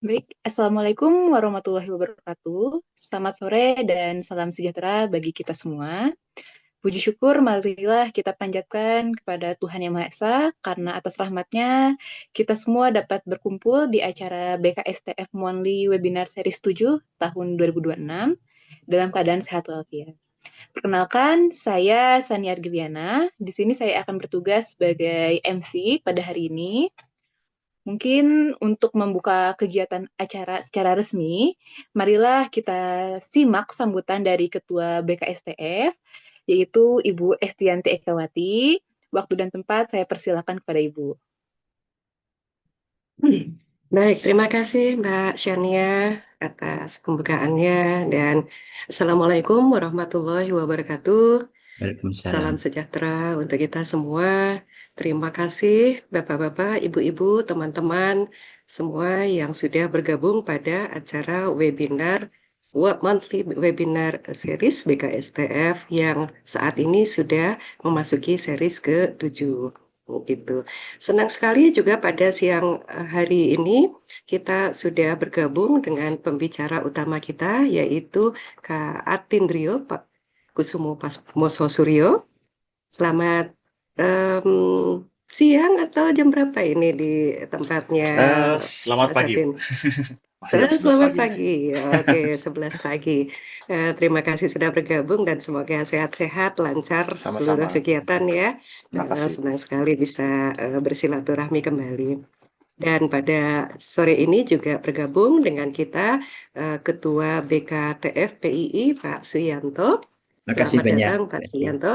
Baik, Assalamualaikum warahmatullahi wabarakatuh. Selamat sore dan salam sejahtera bagi kita semua. Puji syukur marilah kita panjatkan kepada Tuhan Yang Maha Esa, karena atas rahmatnya kita semua dapat berkumpul di acara BKSTF Monthly Webinar Series 7 tahun 2026 dalam keadaan sehat walafiat. Perkenalkan, saya Sania Argiliana. Di sini saya akan bertugas sebagai MC pada hari ini. Mungkin untuk membuka kegiatan acara secara resmi, marilah kita simak sambutan dari Ketua BKSTF, yaitu Ibu Estianti Ekawati. Waktu dan tempat saya persilakan kepada Ibu. Baik, terima kasih Mbak Shania atas pembukaannya dan Assalamualaikum warahmatullahi wabarakatuh. Waalaikumsalam. Salam sejahtera untuk kita semua. Terima kasih Bapak-bapak, Ibu-ibu, teman-teman semua yang sudah bergabung pada acara webinar monthly webinar series BKSTF yang saat ini sudah memasuki series ke-7 gitu. Senang sekali juga pada siang hari ini kita sudah bergabung dengan pembicara utama kita yaitu Kak Atindrio Pak Kusumo Pasmoso Suryo. Selamat em, siang atau jam berapa ini di tempatnya Selamat Mas pagi, Bu. Atin? Masih jam 11 Selamat pagi di sini. pagi. Oke, 11 pagi. Terima kasih sudah bergabung dan semoga sehat-sehat, lancar seluruh Sama-sama. kegiatan ya. Terima kasih. Senang sekali bisa bersilaturahmi kembali. Dan pada sore ini juga bergabung dengan kita Ketua BKTF PII Pak Suyanto. Terima kasih Selamat banyak. datang Pak Suyanto.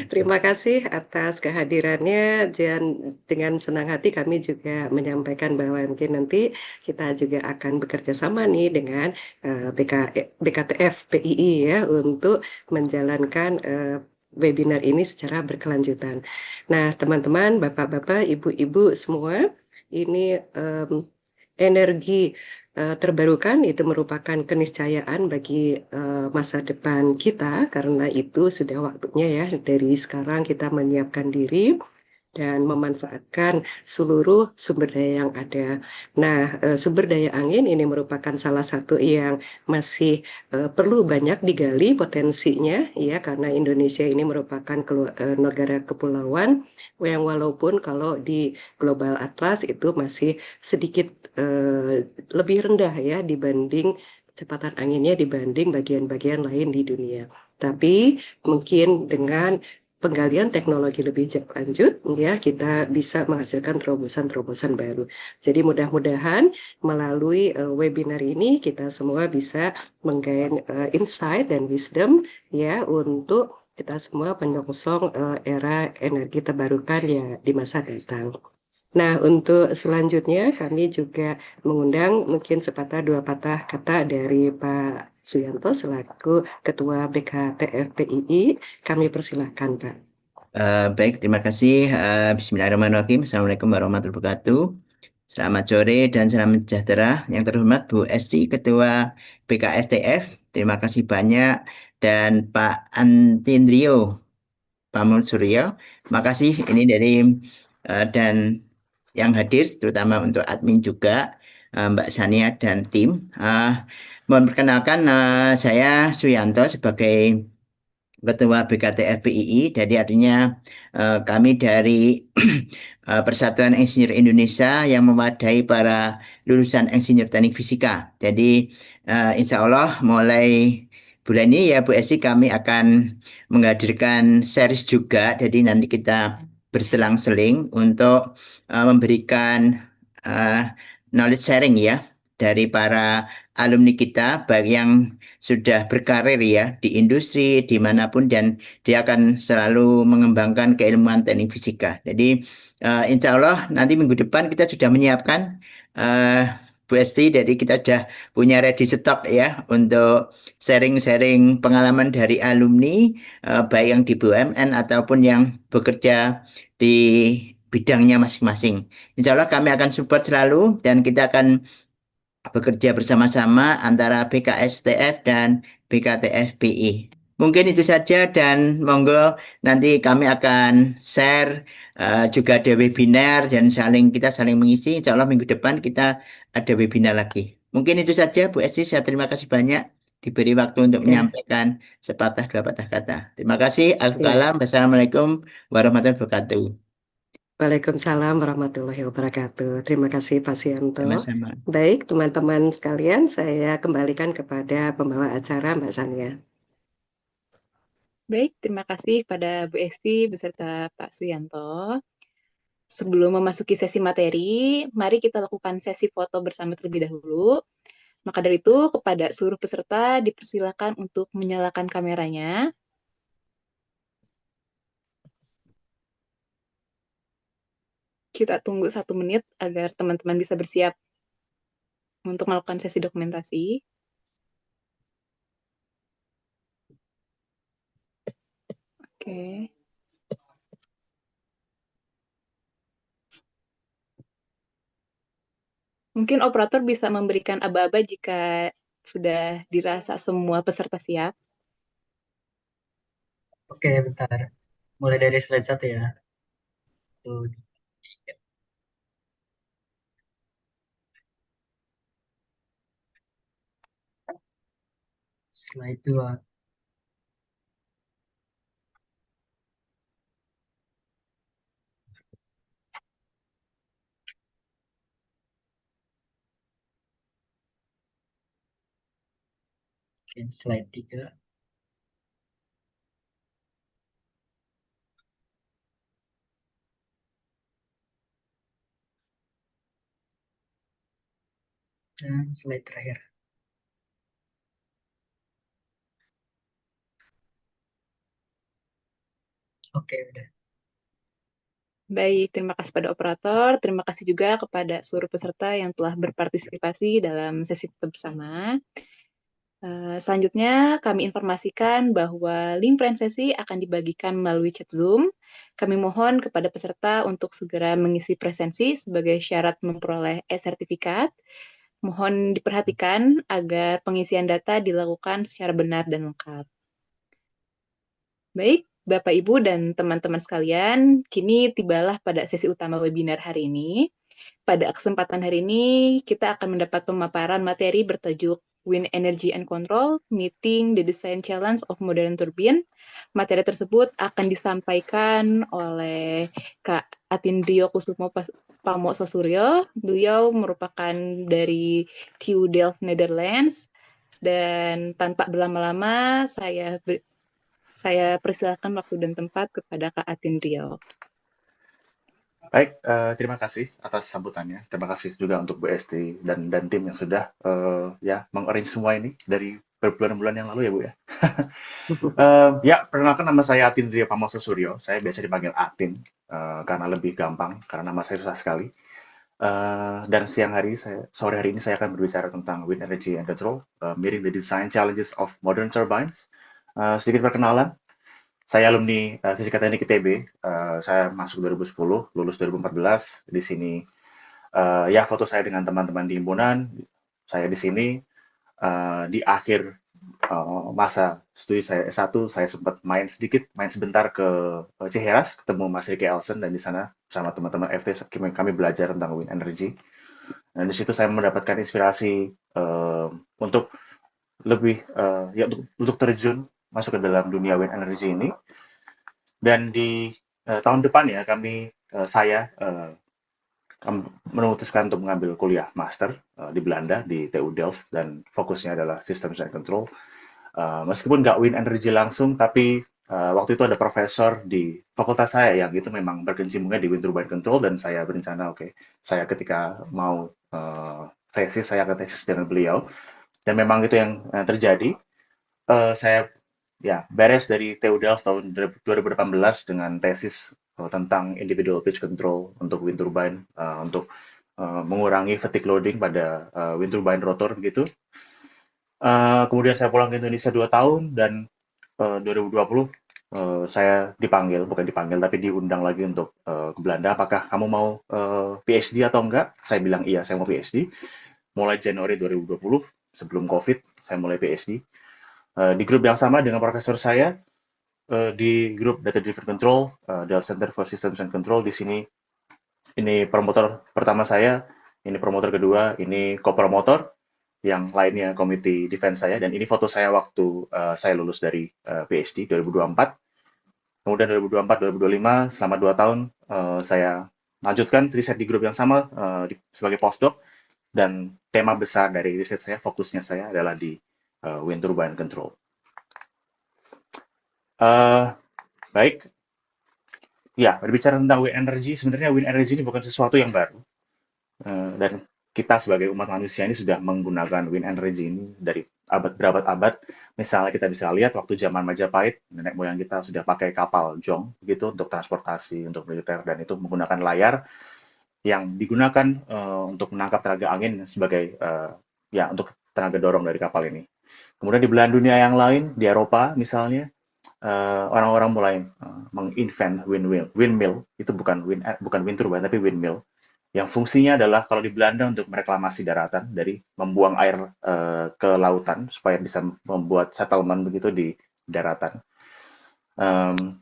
Terima kasih atas kehadirannya dan dengan senang hati kami juga menyampaikan bahwa mungkin nanti kita juga akan bekerja sama nih dengan BKTF PII ya untuk menjalankan webinar ini secara berkelanjutan. Nah, teman-teman, bapak-bapak, ibu-ibu semua, ini energi terbarukan itu merupakan keniscayaan bagi masa depan kita karena itu sudah waktunya ya dari sekarang kita menyiapkan diri dan memanfaatkan seluruh sumber daya yang ada. Nah, sumber daya angin ini merupakan salah satu yang masih perlu banyak digali potensinya ya karena Indonesia ini merupakan negara kepulauan yang walaupun kalau di Global Atlas itu masih sedikit lebih rendah ya dibanding kecepatan anginnya dibanding bagian-bagian lain di dunia. Tapi mungkin dengan penggalian teknologi lebih lanjut ya kita bisa menghasilkan terobosan-terobosan baru. Jadi mudah-mudahan melalui webinar ini kita semua bisa menggain insight dan wisdom ya untuk kita semua menyongsong era energi terbarukan ya di masa datang. Nah, untuk selanjutnya kami juga mengundang mungkin sepatah dua patah kata dari Pak Suyanto selaku Ketua BKTFPII. Kami persilahkan, Pak. Baik, terima kasih. Bismillahirrahmanirrahim. Assalamualaikum warahmatullahi wabarakatuh. Selamat sore dan salam sejahtera. Yang terhormat Bu Esti, Ketua BKSTF. Terima kasih banyak. Dan Pak Antindrio Pamul Suryo. Makasih ini dari dan yang hadir, terutama untuk admin juga, Mbak Sania dan tim. Mohon perkenalkan, saya Suyanto sebagai Ketua BKTFPII, jadi artinya kami dari Persatuan Insinyur Indonesia yang mewadai para lulusan Insinyur Teknik Fisika. Jadi insya Allah mulai bulan ini ya Bu Esti kami akan menghadirkan series juga. Jadi nanti kita berselang-seling untuk memberikan eh, knowledge sharing ya dari para alumni kita, baik yang sudah berkarir ya di industri dimanapun dan dia akan selalu mengembangkan keilmuan teknik fisika. Jadi insya Allah nanti minggu depan kita sudah menyiapkan eh, Bu Esti, jadi kita sudah punya ready stock ya untuk sharing-sharing pengalaman dari alumni baik yang di BUMN ataupun yang bekerja di bidangnya masing-masing. Insya Allah kami akan support selalu dan kita akan bekerja bersama-sama antara BKSTF dan BKTFPI. Mungkin itu saja dan monggo nanti kami akan share juga ada webinar dan kita saling mengisi. Insya Allah minggu depan kita ada webinar lagi. Mungkin itu saja Bu Esti, saya terima kasih banyak diberi waktu untuk Ya, menyampaikan sepatah dua patah kata. Terima kasih. ya. Wassalamualaikum warahmatullahi wabarakatuh. Waalaikumsalam warahmatullahi wabarakatuh. Terima kasih Pak Sianto. Sama-sama. Baik, teman-teman sekalian, saya kembalikan kepada pembawa acara Mbak Sania. Baik, terima kasih pada Bu Esti beserta Pak Suyanto. Sebelum memasuki sesi materi, mari kita lakukan sesi foto bersama terlebih dahulu. Maka dari itu, kepada seluruh peserta dipersilakan untuk menyalakan kameranya. Kita tunggu 1 menit agar teman-teman bisa bersiap untuk melakukan sesi dokumentasi. Oke. Mungkin operator bisa memberikan aba-aba jika sudah dirasa semua peserta siap. Oke, bentar. Mulai dari slide 1 ya. Tuh. Slide 2. Oke, slide 3. Dan slide terakhir. Oke, udah. Baik, terima kasih pada operator. Terima kasih juga kepada seluruh peserta yang telah berpartisipasi dalam sesi foto bersama. Selanjutnya, kami informasikan bahwa link presentasi akan dibagikan melalui chat Zoom. Kami mohon kepada peserta untuk segera mengisi presensi sebagai syarat memperoleh e-sertifikat. Mohon diperhatikan agar pengisian data dilakukan secara benar dan lengkap. Baik, Bapak, Ibu, dan teman-teman sekalian, kini tibalah pada sesi utama webinar hari ini. Pada kesempatan hari ini, kita akan mendapat pemaparan materi bertajuk Wind Energy and Control, Meeting the Design Challenge of Modern Turbine. Materi tersebut akan disampaikan oleh Kak Atindrio Kusumo Pamososuryo. Beliau merupakan dari TU Delft, Netherlands. Dan tanpa berlama-lama, saya persilakan waktu dan tempat kepada Kak Atindrio. Baik, terima kasih atas sambutannya. Terima kasih juga untuk Bu Esti dan tim yang sudah ya mengarrange semua ini dari berbulan-bulan yang lalu ya Bu ya. Ya, perkenalkan nama saya Atindrio Pamoso Suryo. Saya biasa dipanggil Atin karena lebih gampang karena nama saya susah sekali. Dan sore hari ini saya akan berbicara tentang wind energy and control, meeting the design challenges of modern turbines. Sedikit perkenalan. Saya alumni Fisika Teknik ITB. Saya masuk 2010, lulus 2014. Di sini ya foto saya dengan teman-teman di himpunan. Saya di sini di akhir masa studi saya S1, saya sempat main sebentar ke Ciheras, ketemu Mas Ricky Elson, dan di sana sama teman-teman FT kami belajar tentang wind energy. Dan di situ saya mendapatkan inspirasi untuk lebih ya untuk terjun masuk ke dalam dunia wind energy ini. Dan di tahun depan ya saya memutuskan untuk mengambil kuliah master di Belanda di TU Delft, dan fokusnya adalah Systems and Control. Meskipun nggak wind energy langsung, tapi waktu itu ada profesor di fakultas saya yang itu memang berkecimpungnya di wind turbine control, dan saya berencana saya ketika mau tesis saya akan tesis dengan beliau, dan memang itu yang terjadi. Saya ya beres dari TU Delft tahun 2018 dengan tesis tentang individual pitch control untuk wind turbine, untuk mengurangi fatigue loading pada wind turbine rotor begitu. Kemudian saya pulang ke Indonesia 2 tahun, dan 2020 saya bukan dipanggil tapi diundang lagi untuk ke Belanda. Apakah kamu mau PhD atau enggak? Saya bilang iya, saya mau PhD. Mulai Januari 2020 sebelum COVID saya mulai PhD. di grup yang sama dengan profesor saya, di grup Data Driven Control, Dell Center for Systems and Control. Di sini ini promotor pertama saya, ini promotor kedua, ini co-promotor, yang lainnya komite defense saya, dan ini foto saya waktu saya lulus dari PhD 2024. Kemudian 2024-2025, selama 2 tahun saya lanjutkan riset di grup yang sama sebagai postdoc, dan tema besar dari riset saya, fokusnya saya adalah di wind turbine control. Baik, ya, berbicara tentang wind energy, sebenarnya wind energy ini bukan sesuatu yang baru. Dan kita sebagai umat manusia ini sudah menggunakan wind energy ini dari abad berabad-abad. Misalnya kita bisa lihat waktu zaman Majapahit, nenek moyang kita sudah pakai kapal jong begitu untuk transportasi, untuk militer, dan itu menggunakan layar yang digunakan untuk menangkap tenaga angin sebagai ya untuk tenaga dorong dari kapal ini. Kemudian di belahan dunia yang lain, di Eropa misalnya, orang-orang mulai menginvent windmill. Itu bukan wind turbine tapi windmill, yang fungsinya adalah kalau di Belanda untuk mereklamasi daratan, dari membuang air ke lautan supaya bisa membuat settlement begitu di daratan.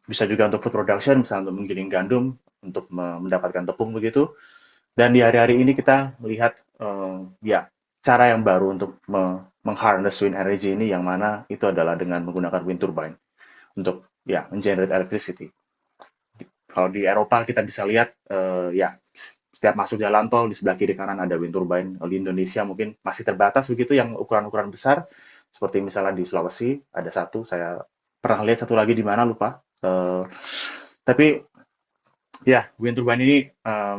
Bisa juga untuk food production, misalnya untuk menggiling gandum, untuk mendapatkan tepung begitu. Dan di hari-hari ini kita melihat ya cara yang baru untuk mengharness wind energy ini, yang mana itu adalah dengan menggunakan wind turbine untuk ya mengenerate electricity. Kalau di Eropa kita bisa lihat ya setiap masuk jalan tol di sebelah kiri kanan ada wind turbine. Di Indonesia mungkin masih terbatas begitu yang ukuran-ukuran besar, seperti misalnya di Sulawesi ada satu, saya pernah lihat satu lagi di mana lupa. Tapi ya wind turbine ini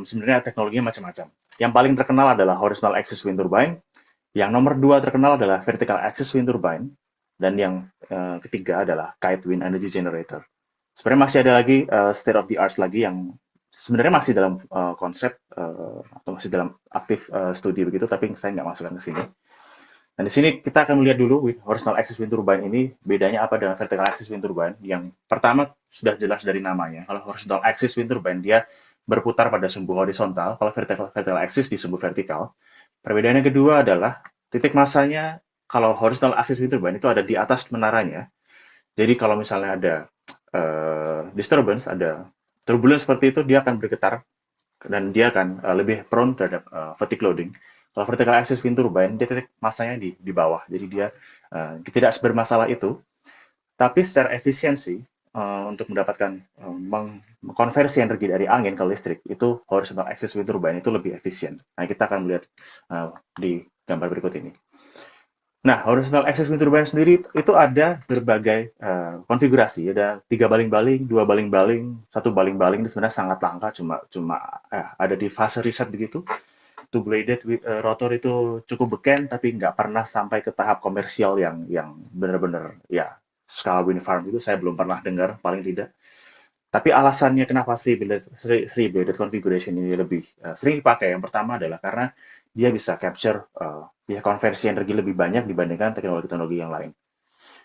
sebenarnya teknologinya macam-macam. Yang paling terkenal adalah horizontal axis wind turbine. Yang nomor 2 terkenal adalah vertical axis wind turbine. Dan yang ketiga adalah kite wind energy generator. Sebenarnya masih ada lagi state of the art lagi yang sebenarnya masih dalam konsep atau masih dalam aktif studi begitu, tapi saya nggak masukkan ke sini. Dan di sini kita akan melihat dulu horizontal axis wind turbine ini bedanya apa dengan vertical axis wind turbine. Yang pertama sudah jelas dari namanya. Kalau horizontal axis wind turbine dia berputar pada sumbu horizontal, kalau vertical axis di sumbu vertikal. Perbedaan yang kedua adalah titik masanya. Kalau horizontal axis wind turbine itu ada di atas menaranya. Jadi kalau misalnya ada disturbance, ada turbulence seperti itu, dia akan bergetar dan dia akan lebih prone terhadap fatigue loading. Kalau vertical axis wind turbine, dia titik masanya di bawah, jadi dia tidak bermasalah itu. Tapi secara efisiensi untuk mendapatkan mengkonversi energi dari angin ke listrik, itu horizontal axis wind turbine itu lebih efisien. Nah, kita akan melihat di gambar berikut ini. Nah, horizontal axis wind turbine sendiri itu ada berbagai konfigurasi. Ada 3 baling-baling, 2 baling-baling, 1 baling-baling. Ini sebenarnya sangat langka, cuma ada di fase riset begitu. Two-bladed rotor itu cukup beken, tapi nggak pernah sampai ke tahap komersial yang benar-benar ya skala wind farm itu saya belum pernah dengar, paling tidak. Tapi alasannya kenapa three-bladed configuration ini lebih sering dipakai, yang pertama adalah karena dia bisa capture ya konversi energi lebih banyak dibandingkan teknologi-teknologi yang lain.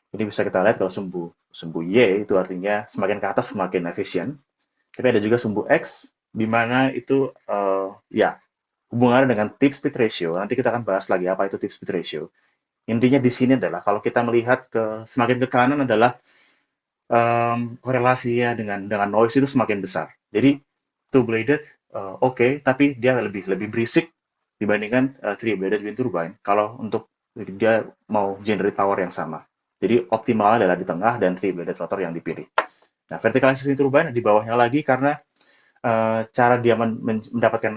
Ini bisa kita lihat kalau sumbu Y itu artinya semakin ke atas semakin efisien. Tapi ada juga sumbu X di mana itu ya hubungannya dengan tip speed ratio. Nanti kita akan bahas lagi apa itu tip speed ratio. Intinya di sini adalah kalau kita melihat semakin ke kanan adalah korelasinya dengan noise itu semakin besar. Jadi two-bladed oke, tapi dia lebih berisik dibandingkan three-bladed wind turbine kalau untuk dia mau generate power yang sama. Jadi optimalnya adalah di tengah dan three-bladed rotor yang dipilih. Nah, vertical axis wind turbine di bawahnya lagi karena cara dia mendapatkan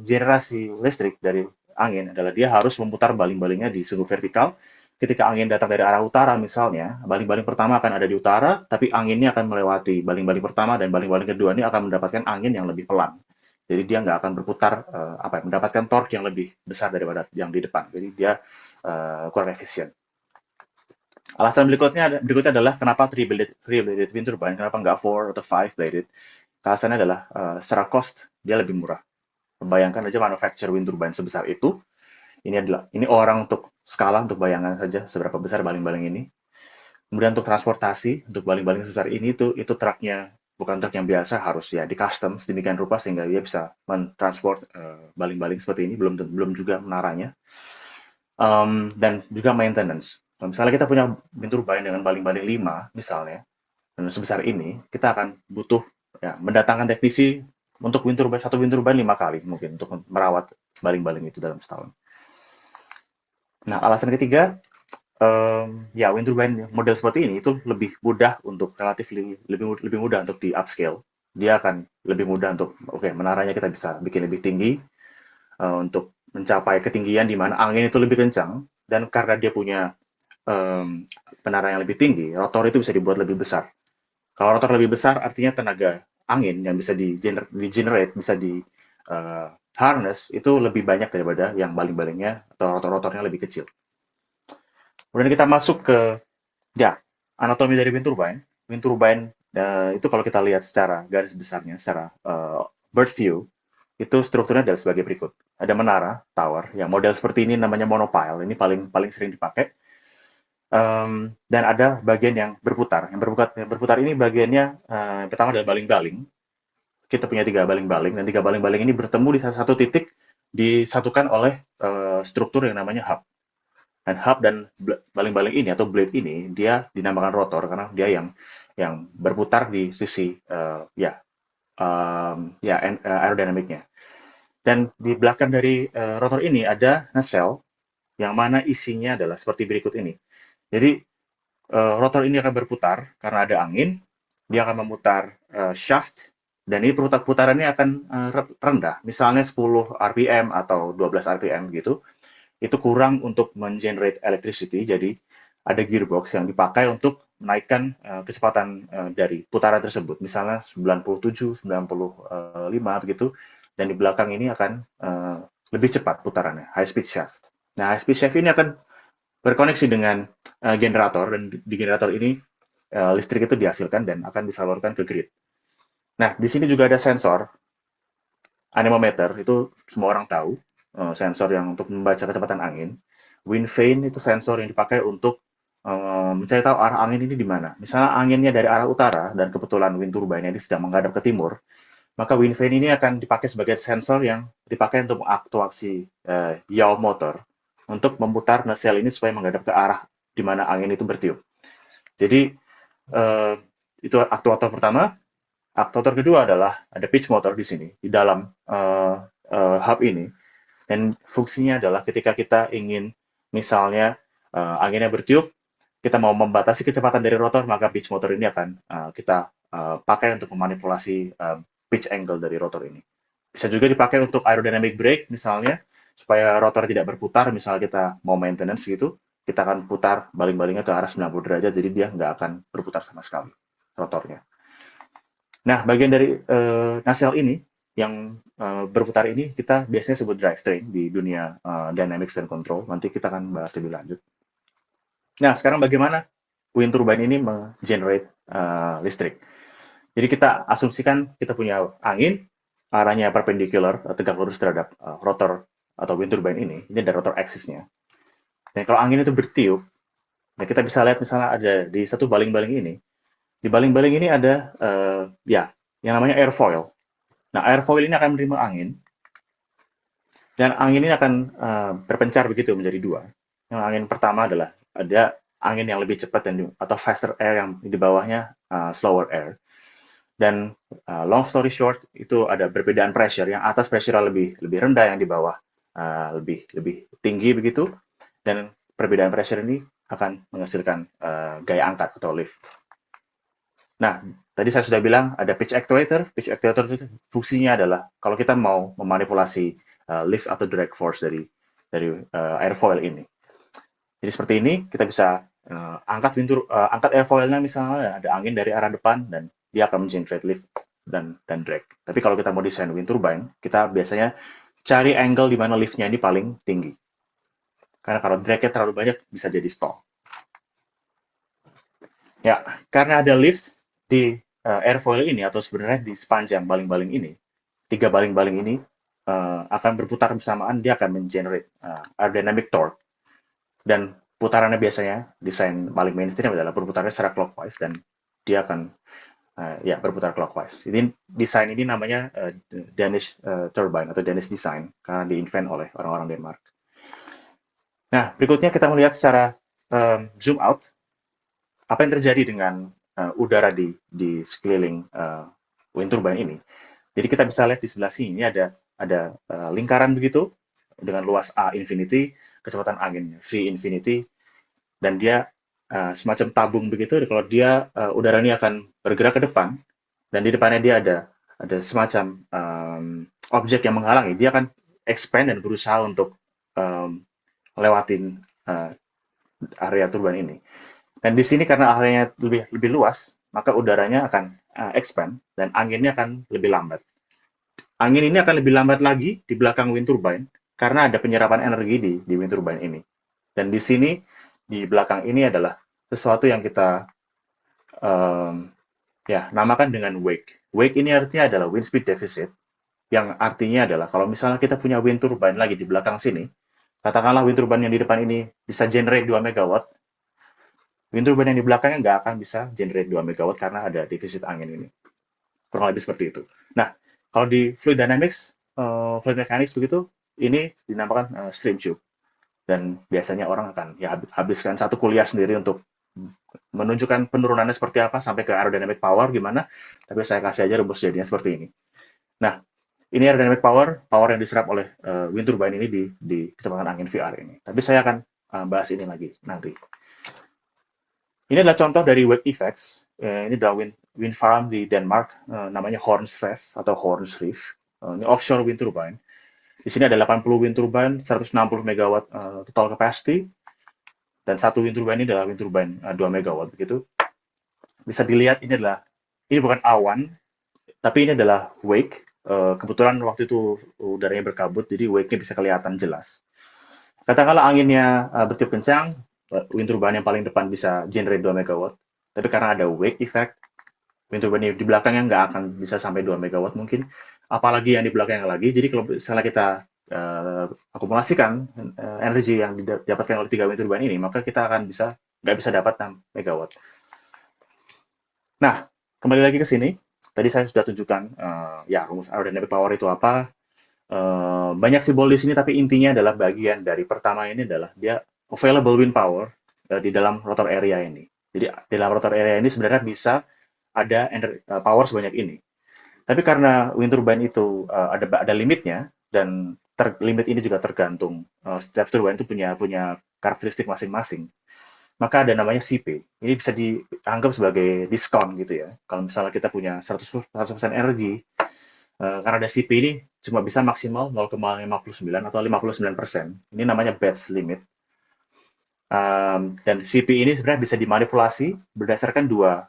generasi listrik dari angin adalah dia harus memutar baling-balingnya di sumbu vertikal. Ketika angin datang dari arah utara misalnya, baling-baling pertama akan ada di utara, tapi anginnya akan melewati baling-baling pertama dan baling-baling kedua ini akan mendapatkan angin yang lebih pelan. Jadi dia nggak akan berputar mendapatkan torque yang lebih besar daripada yang di depan. Jadi dia kurang efisien. Alasan berikutnya adalah kenapa three-bladed wind turbine, kenapa nggak 4 atau 5-bladed. Alasannya adalah secara cost dia lebih murah. Bayangkan aja manufacture wind turbine sebesar itu. Ini orang untuk skala, untuk bayangan saja seberapa besar baling-baling ini. Kemudian untuk transportasi, untuk baling-baling sebesar ini itu truknya bukan truk yang biasa, harus ya di custom sedemikian rupa sehingga dia bisa mentransport baling-baling seperti ini, belum juga menaranya. Dan juga maintenance. Kalau misalnya kita punya wind turbine dengan baling-baling 5 misalnya, dan sebesar ini, kita akan butuh ya, mendatangkan teknisi untuk satu wind turbine 5 kali mungkin untuk merawat baling-baling itu dalam setahun. Nah, alasan ketiga, ya wind turbine model seperti ini itu lebih mudah untuk lebih mudah untuk di upscale. Dia akan lebih mudah untuk menaranya kita bisa bikin lebih tinggi untuk mencapai ketinggian di mana angin itu lebih kencang, dan karena dia punya penara yang lebih tinggi, rotor itu bisa dibuat lebih besar. Kalau rotor lebih besar artinya tenaga angin yang bisa di-generate, bisa di harness itu lebih banyak daripada yang baling-balingnya atau rotor-rotornya lebih kecil. Kemudian kita masuk ke anatomi dari wind turbine. Wind turbine itu kalau kita lihat secara garis besarnya, secara bird view, itu strukturnya adalah sebagai berikut. Ada menara, tower, yang model seperti ini namanya monopile. Ini paling sering dipakai. Dan ada bagian yang berputar. Yang berputar ini bagiannya yang pertama adalah baling-baling. Kita punya 3 baling-baling, dan 3 baling-baling ini bertemu di satu titik, disatukan oleh struktur yang namanya hub. Dan hub dan baling-baling ini atau blade ini dia dinamakan rotor karena dia yang berputar di sisi aerodinamiknya. Dan di belakang dari rotor ini ada nacelle yang mana isinya adalah seperti berikut ini. Jadi rotor ini akan berputar karena ada angin, dia akan memutar shaft, dan ini putarannya akan rendah, misalnya 10 RPM atau 12 RPM gitu. Itu kurang untuk men-generate electricity, jadi ada gearbox yang dipakai untuk menaikkan kecepatan dari putaran tersebut, misalnya 97, 95 begitu, dan di belakang ini akan lebih cepat putarannya, high speed shaft. Nah, high speed shaft ini akan berkoneksi dengan generator, dan di generator ini listrik itu dihasilkan dan akan disalurkan ke grid. Nah, di sini juga ada sensor anemometer, itu semua orang tahu, sensor yang untuk membaca kecepatan angin. Wind vane itu sensor yang dipakai untuk mencari tahu arah angin ini di mana. Misalnya anginnya dari arah utara dan kebetulan wind turbine ini sedang menghadap ke timur, maka wind vane ini akan dipakai sebagai sensor yang dipakai untuk mengaktuasi yaw motor untuk memutar nacelle ini supaya menghadap ke arah di mana angin itu bertiup. Jadi itu aktuator pertama. Aktuator kedua adalah ada pitch motor di sini di dalam hub ini, dan fungsinya adalah ketika kita ingin misalnya anginnya bertiup, kita mau membatasi kecepatan dari rotor, maka pitch motor ini akan kita pakai untuk memanipulasi pitch angle dari rotor ini. Bisa juga dipakai untuk aerodynamic brake misalnya, supaya rotor tidak berputar. Misalnya kita mau maintenance gitu, kita akan putar baling-balingnya ke arah 90 derajat, jadi dia nggak akan berputar sama sekali rotornya. Nah, bagian dari nacelle ini yang berputar ini kita biasanya sebut drivetrain di dunia dynamics dan control. Nanti kita akan bahas lebih lanjut. Nah, sekarang bagaimana wind turbine ini meng-generate listrik? Jadi kita asumsikan kita punya angin, arahnya perpendicular, tegak lurus terhadap rotor atau wind turbine ini. Ini ada rotor axis-nya. Dan kalau angin itu bertiup, nah kita bisa lihat misalnya ada di satu baling-baling ini. Di baling-baling ini ada yang namanya airfoil. Nah, airfoil ini akan menerima angin, dan angin ini akan berpencar begitu menjadi 2. Yang angin pertama adalah ada angin yang lebih cepat atau faster air, yang di bawahnya slower air. Dan long story short, itu ada perbedaan pressure, yang atas pressure lebih rendah, yang di bawah lebih tinggi begitu. Dan perbedaan pressure ini akan menghasilkan gaya angkat atau lift. Nah, tadi saya sudah bilang ada pitch actuator. Pitch actuator itu fungsinya adalah kalau kita mau memanipulasi lift atau drag force dari airfoil ini. Jadi seperti ini kita bisa angkat airfoilnya, misalnya ada angin dari arah depan dan dia akan men-generate lift dan drag. Tapi kalau kita mau desain wind turbine, kita biasanya cari angle di mana liftnya ini paling tinggi. Karena kalau dragnya terlalu banyak bisa jadi stall. Ya, karena ada lift di airfoil ini, atau sebenarnya di sepanjang baling-baling ini, 3 baling-baling ini akan berputar bersamaan, dia akan men-generate aerodynamic torque. Dan putarannya biasanya, desain paling mainstream adalah berputarnya secara clockwise, dan dia akan berputar clockwise. Jadi desain ini namanya Danish turbine atau Danish design, karena di-invent oleh orang-orang Denmark. Nah, berikutnya kita melihat secara zoom out, apa yang terjadi dengan udara di sekeliling wind turbine ini. Jadi kita bisa lihat di sebelah sini, ini ada lingkaran begitu, dengan luas A infinity, kecepatan anginnya V infinity, dan dia semacam tabung begitu. Kalau dia udara ini akan bergerak ke depan, dan di depannya dia ada semacam objek yang menghalangi, dia akan expand dan berusaha untuk lewatin area turbine ini. Dan di sini karena areanya lebih luas, maka udaranya akan expand dan anginnya akan lebih lambat. Angin ini akan lebih lambat lagi di belakang wind turbine karena ada penyerapan energi di wind turbine ini. Dan di sini di belakang ini adalah sesuatu yang kita namakan dengan wake. Wake ini artinya adalah wind speed deficit, yang artinya adalah kalau misalnya kita punya wind turbine lagi di belakang sini, katakanlah wind turbine yang di depan ini bisa generate 2 megawatt, wind turbine yang di belakangnya nggak akan bisa generate 2 megawatt karena ada defisit angin ini. Kurang lebih seperti itu. Nah, kalau di fluid dynamics, fluid mechanics begitu, ini dinamakan stream tube. Dan biasanya orang akan habiskan satu kuliah sendiri untuk menunjukkan penurunannya seperti apa sampai ke aerodynamic power gimana, tapi saya kasih aja rumus jadinya seperti ini. Nah, ini aerodynamic power yang diserap oleh wind turbine ini di kecepatan angin VR ini. Tapi saya akan bahas ini lagi nanti. Ini adalah contoh dari wake effects. Ini adalah wind farm di Denmark, namanya Horns Rev atau Horns Reef. Ini offshore wind turbine. Di sini ada 80 wind turbine, 160 megawatt total capacity, dan satu wind turbine ini adalah wind turbine 2 megawatt begitu. Bisa dilihat ini bukan awan, tapi ini adalah wake. Kebetulan waktu itu udaranya berkabut, jadi wake-nya bisa kelihatan jelas. Katakanlah anginnya bertiup kencang, wind turbine yang paling depan bisa generate 2 megawatt, tapi karena ada wake effect, wind turbine di belakangnya nggak akan bisa sampai 2 megawatt mungkin, apalagi yang di belakangnya lagi. Jadi kalau misalnya kita akumulasikan energi yang didapatkan oleh 3 wind turbine ini, maka kita akan nggak bisa dapat 6 megawatt. Nah, kembali lagi ke sini. Tadi saya sudah tunjukkan rumus aerodynamic power itu apa. Banyak simbol di sini, tapi intinya adalah bagian dari pertama ini adalah dia available wind power di dalam rotor area ini. Jadi di dalam rotor area ini sebenarnya bisa ada power sebanyak ini. Tapi karena wind turbine itu ada limitnya, dan limit ini juga tergantung setiap turbine itu punya karakteristik masing-masing. Maka ada namanya CP. Ini bisa dianggap sebagai diskon gitu ya. Kalau misalnya kita punya 100% energi, karena ada CP ini cuma bisa maksimal 0,59 atau 59%. Ini namanya batch limit. Dan CP ini sebenarnya bisa dimanipulasi berdasarkan dua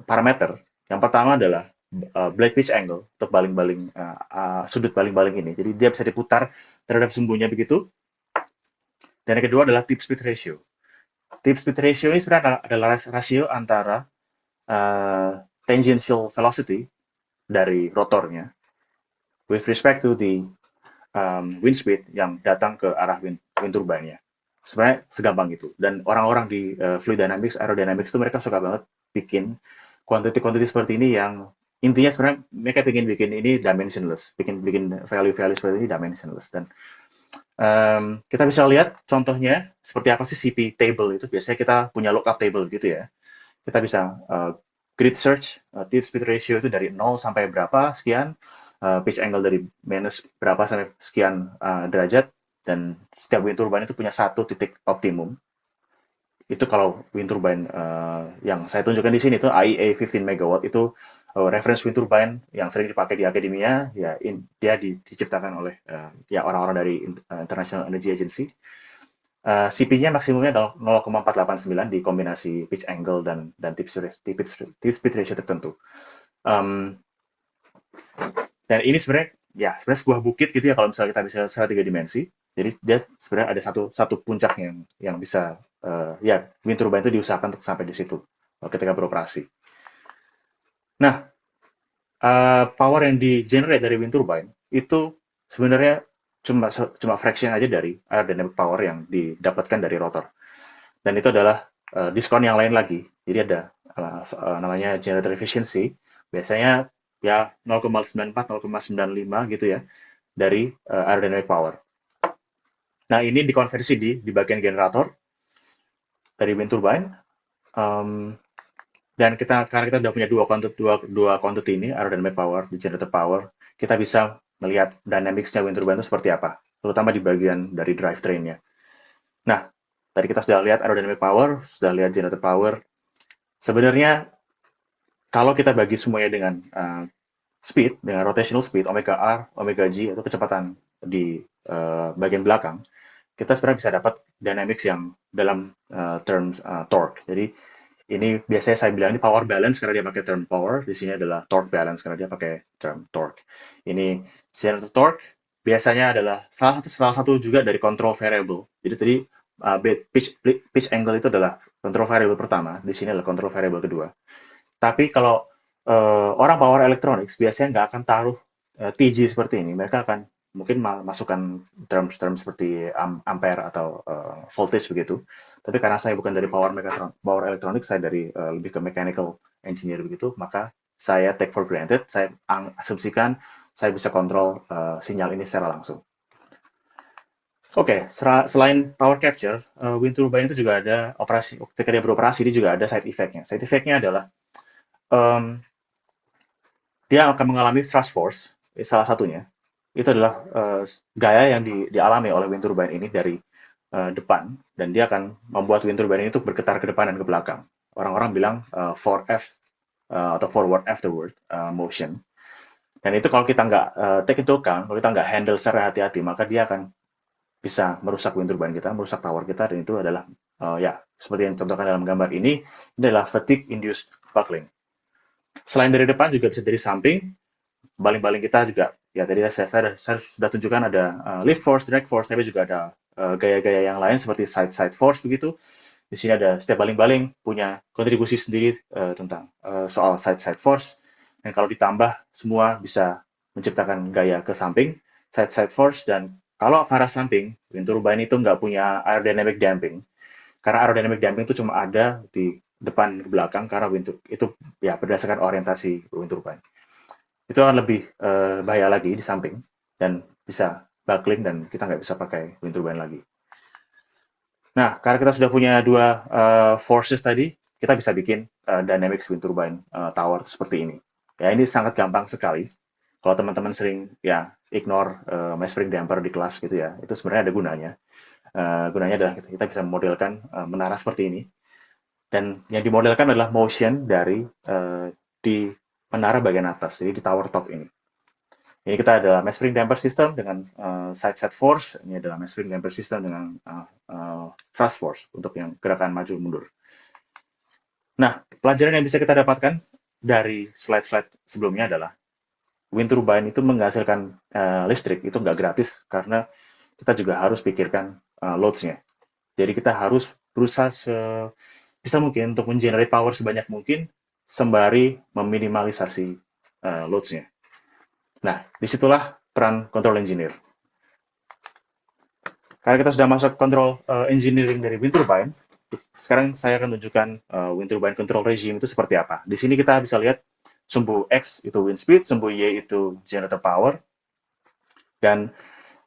parameter. Yang pertama adalah blade pitch angle, untuk baling-baling sudut baling-baling ini. Jadi dia bisa diputar terhadap sumbunya begitu. Dan yang kedua adalah tip speed ratio. Tip speed ratio ini sebenarnya adalah rasio antara tangential velocity dari rotornya with respect to the wind speed yang datang ke arah wind turbine-nya. Sebenarnya segampang itu. Dan orang-orang di fluid dynamics, aerodynamics itu mereka suka banget bikin quantity seperti ini yang intinya sebenarnya mereka bikin ini dimensionless, bikin value-value seperti ini dimensionless. Dan kita bisa lihat contohnya seperti apa sih CP table itu. Biasanya kita punya lookup table gitu ya. Kita bisa grid search, tip speed ratio itu dari 0 sampai berapa sekian, pitch angle dari minus berapa sampai sekian derajat, dan setiap wind turbine itu punya satu titik optimum. Itu kalau wind turbine yang saya tunjukkan di sini itu IEA 15 megawatt, itu reference wind turbine yang sering dipakai di akademia. Ya, dia diciptakan oleh orang-orang dari International Energy Agency. CP-nya maksimumnya adalah 0,489 di kombinasi pitch angle dan tip speed ratio tertentu. Dan ini sebenarnya sebuah bukit gitu ya kalau misalnya kita bisa secara 3 dimensi. Jadi dia sebenarnya ada satu puncak yang bisa wind turbine itu diusahakan untuk sampai di situ ketika beroperasi. Nah, power yang di-generate dari wind turbine itu sebenarnya cuma fraction aja dari aerodynamic power yang didapatkan dari rotor. Dan itu adalah diskon yang lain lagi. Jadi ada namanya generator efficiency. Biasanya 0,94, 0,95 gitu ya dari aerodynamic power. Nah, ini dikonversi di bagian generator dari wind turbine. Dan karena kita udah punya dua quantity ini, aerodynamic power, di generator power, kita bisa melihat dynamics-nya wind turbine itu seperti apa, terutama di bagian dari drivetrain-nya. Nah, tadi kita sudah lihat aerodynamic power, sudah lihat generator power. Sebenarnya kalau kita bagi semuanya dengan speed, dengan rotational speed, omega R, omega G, atau kecepatan di bagian belakang, kita sebenarnya bisa dapat dynamics yang dalam terms torque. Jadi ini biasanya saya bilang ini power balance karena dia pakai term power, di sini adalah torque balance karena dia pakai term torque. Ini generator torque biasanya adalah salah satu juga dari control variable. Jadi tadi pitch angle itu adalah control variable pertama, di sini adalah control variable kedua. Tapi kalau orang power electronics biasanya nggak akan taruh TG seperti ini, mereka akan mungkin masukkan term seperti ampere atau voltage begitu. Tapi karena saya bukan dari power electronic, saya dari lebih ke mechanical engineer begitu, maka saya take for granted, saya asumsikan saya bisa kontrol sinyal ini secara langsung. Oke, selain power capture, wind turbine itu juga ada operasi. Ketika dia beroperasi, dia juga ada side effect-nya. Side effect-nya adalah dia akan mengalami thrust force, salah satunya. Itu adalah gaya yang dialami oleh wind turbine ini dari depan, dan dia akan membuat wind turbine ini untuk bergetar ke depan dan ke belakang. Orang-orang bilang 4F atau forward afterward motion. Dan itu kalau kita nggak take into account, kalau kita nggak handle secara hati-hati, maka dia akan bisa merusak wind turbine kita, merusak tower kita, dan itu adalah ya seperti yang dicontohkan dalam gambar ini adalah fatigue induced buckling. Selain dari depan juga bisa dari samping, baling-baling kita juga ya tadi saya sudah tunjukkan ada lift force, direct force, tapi juga ada gaya-gaya yang lain seperti side force begitu. Di sini ada setiap baling-baling punya kontribusi sendiri tentang soal side force, dan kalau ditambah semua bisa menciptakan gaya ke samping side force. Dan kalau ke arah samping, wind turbine itu nggak punya aerodynamic damping, karena aerodynamic damping itu cuma ada di depan ke belakang karena itu ya berdasarkan orientasi wind turbine. Itu akan lebih bahaya lagi di samping dan bisa buckling dan kita nggak bisa pakai wind turbine lagi. Nah, karena kita sudah punya dua forces tadi, kita bisa bikin dynamics wind turbine tower seperti ini. Ya, ini sangat gampang sekali. Kalau teman-teman sering ya ignore mass spring damper di kelas gitu ya, itu sebenarnya ada gunanya. Gunanya adalah kita bisa memodelkan menara seperti ini. Dan yang dimodelkan adalah motion dari di menara bagian atas, jadi di tower top ini. Ini kita adalah mass spring damper system dengan side force, ini adalah mass spring damper system dengan thrust force untuk yang gerakan maju mundur. Nah, pelajaran yang bisa kita dapatkan dari slide-slide sebelumnya adalah wind turbine itu menghasilkan listrik itu nggak gratis karena kita juga harus pikirkan loads-nya. Jadi kita harus berusaha bisa mungkin untuk mengenerate power sebanyak mungkin sembari meminimalisasi loads-nya. Nah, disitulah peran control engineer. Karena kita sudah masuk control engineering dari wind turbine, sekarang saya akan tunjukkan wind turbine control regime itu seperti apa. Di sini kita bisa lihat sumbu X itu wind speed, sumbu Y itu generator power, dan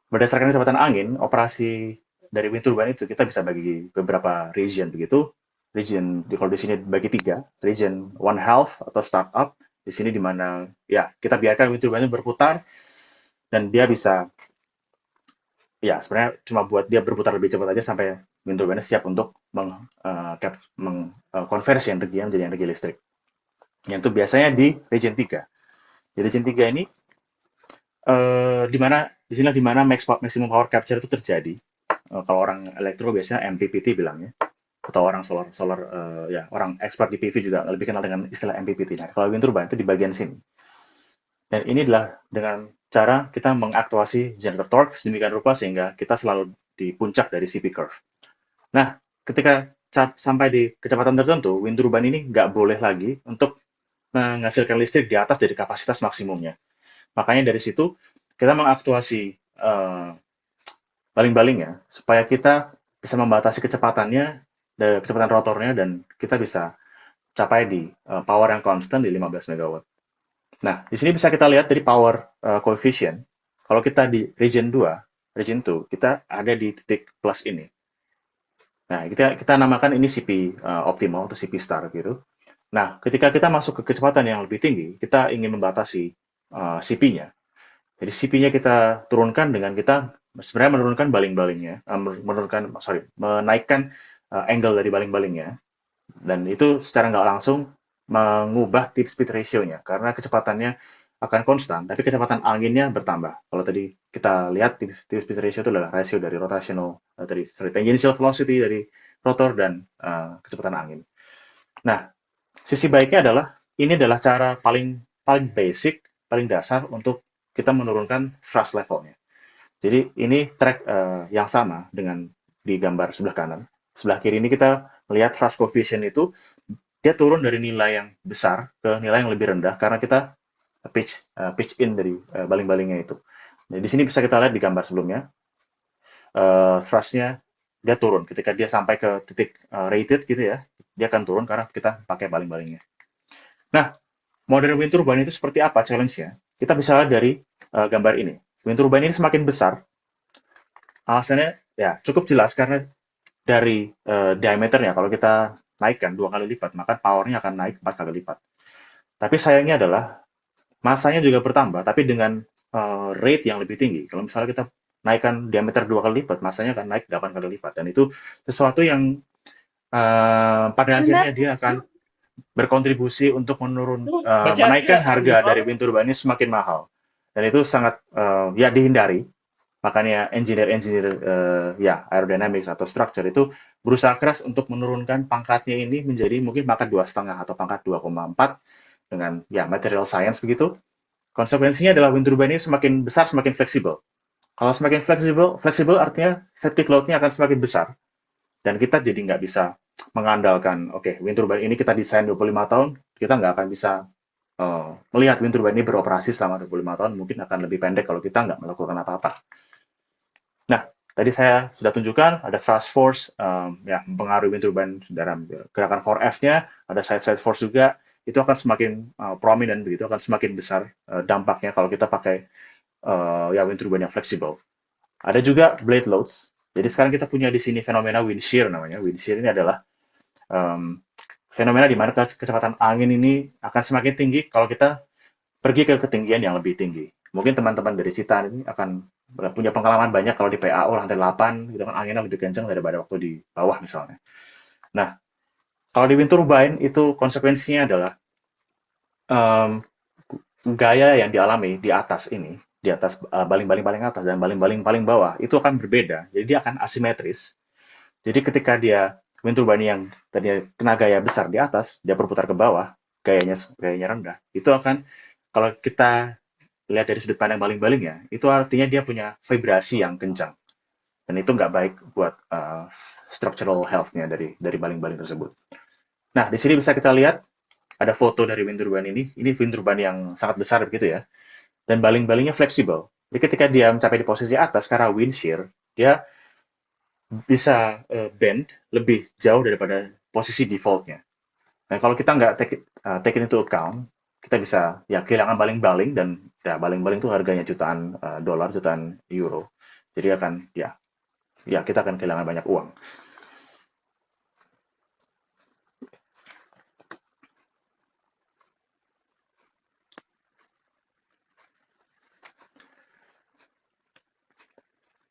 berdasarkan kecepatan angin, operasi dari wind turbine itu kita bisa bagi beberapa region begitu. Region kalau di sini bagi 3, region 1/2 atau startup, di sini di mana ya kita biarkan wind turbine itu berputar dan dia bisa ya sebenarnya cuma buat dia berputar lebih cepat aja sampai wind turbine siap untuk mengkonversi energi menjadi energi listrik. Yang itu biasanya di region 3. Di region 3 ini di mana maximum power capture itu terjadi. Kalau orang elektro biasanya MPPT bilangnya, atau orang solar ya orang expert di PV juga lebih kenal dengan istilah MPPT. Nah, kalau wind turbine itu di bagian sini. Dan ini adalah dengan cara kita mengaktuasi generator torque sedemikian rupa sehingga kita selalu di puncak dari CP curve. Nah, ketika sampai di kecepatan tertentu, wind turbine ini nggak boleh lagi untuk menghasilkan listrik di atas dari kapasitas maksimumnya. Makanya dari situ kita mengaktuasi baling-balingnya supaya kita bisa membatasi kecepatannya, kecepatan rotornya, dan kita bisa capai di power yang konstan di 15 MW. Nah, di sini bisa kita lihat dari power coefficient. Kalau kita di region 2, region 2, kita ada di titik plus ini. Nah, kita namakan ini CP optimal atau CP star gitu. Nah, ketika kita masuk ke kecepatan yang lebih tinggi, kita ingin membatasi CP-nya. Jadi CP-nya kita turunkan dengan kita sebenarnya menurunkan baling-balingnya, menaikkan angle dari baling-balingnya, dan itu secara nggak langsung mengubah tip speed ratio-nya, karena kecepatannya akan konstan, tapi kecepatan anginnya bertambah. Kalau tadi kita lihat tip speed ratio itu adalah rasio dari tangential velocity dari rotor dan kecepatan angin. Nah, sisi baiknya adalah ini adalah cara paling basic, paling dasar untuk kita menurunkan thrust levelnya. Jadi ini track yang sama dengan di gambar sebelah kanan. Sebelah kiri ini kita melihat thrust coefficient itu dia turun dari nilai yang besar ke nilai yang lebih rendah karena kita pitch in dari baling-balingnya itu. Nah, di sini bisa kita lihat di gambar sebelumnya, thrust-nya dia turun ketika dia sampai ke titik rated gitu ya, dia akan turun karena kita pakai baling-balingnya. Nah, modern wind turbine itu seperti apa challenge-nya? Kita bisa lihat dari gambar ini. Wind turbine ini semakin besar, alasannya ya cukup jelas karena dari diameternya, kalau kita naikkan 2 kali lipat, maka power-nya akan naik 4 kali lipat. Tapi sayangnya adalah masanya juga bertambah, tapi dengan rate yang lebih tinggi. Kalau misalnya kita naikkan diameter 2 kali lipat, masanya akan naik 8 kali lipat. Dan itu sesuatu yang pada akhirnya dia akan berkontribusi untuk menaikkan harga dari wind turbine ini semakin mahal. Dan itu sangat ya dihindari. Makanya engineer aerodynamics atau structure itu berusaha keras untuk menurunkan pangkatnya ini menjadi mungkin pangkat 2,5 atau pangkat 2,4 dengan ya material science begitu. Konsekuensinya adalah wind turbine ini semakin besar semakin fleksibel. Kalau semakin fleksibel artinya fatigue load-nya akan semakin besar. Dan kita jadi nggak bisa mengandalkan, wind turbine ini kita desain 25 tahun, kita nggak akan bisa melihat wind turbine ini beroperasi selama 25 tahun, mungkin akan lebih pendek kalau kita nggak melakukan apa-apa. Nah, tadi saya sudah tunjukkan ada thrust force, mempengaruhi wind turbine dalam gerakan 4F-nya, ada side force juga, itu akan semakin prominent begitu, akan semakin besar dampaknya kalau kita pakai wind turbine yang fleksibel. Ada juga blade loads. Jadi sekarang kita punya di sini fenomena wind shear namanya. Wind shear ini adalah fenomena di mana kecepatan angin ini akan semakin tinggi kalau kita pergi ke ketinggian yang lebih tinggi. Mungkin teman-teman dari Cita ini akan punya pengalaman banyak kalau di PAO lantai 8, gitu kan anginnya lebih kencang daripada waktu di bawah misalnya. Nah, kalau di wind turbine itu konsekuensinya adalah gaya yang dialami di atas ini, di atas baling-baling paling atas dan baling-baling paling bawah itu akan berbeda. Jadi dia akan asimetris. Jadi ketika dia wind turbine yang tadinya kena gaya besar di atas, dia berputar ke bawah, gayanya rendah. Itu akan kalau kita lihat dari sudut pandang baling-balingnya, itu artinya dia punya vibrasi yang kencang. Dan itu nggak baik buat structural health-nya dari baling-baling tersebut. Nah, di sini bisa kita lihat ada foto dari wind turbine ini. Ini wind turbine yang sangat besar begitu ya. Dan baling-balingnya fleksibel. Jadi ketika dia mencapai di posisi atas karena wind shear, dia bisa bend lebih jauh daripada posisi default-nya. Nah, kalau kita nggak take it into account, kita bisa ya kehilangan baling-baling dan ya baling-baling itu harganya jutaan dolar, jutaan euro. Jadi akan ya kita akan kehilangan banyak uang.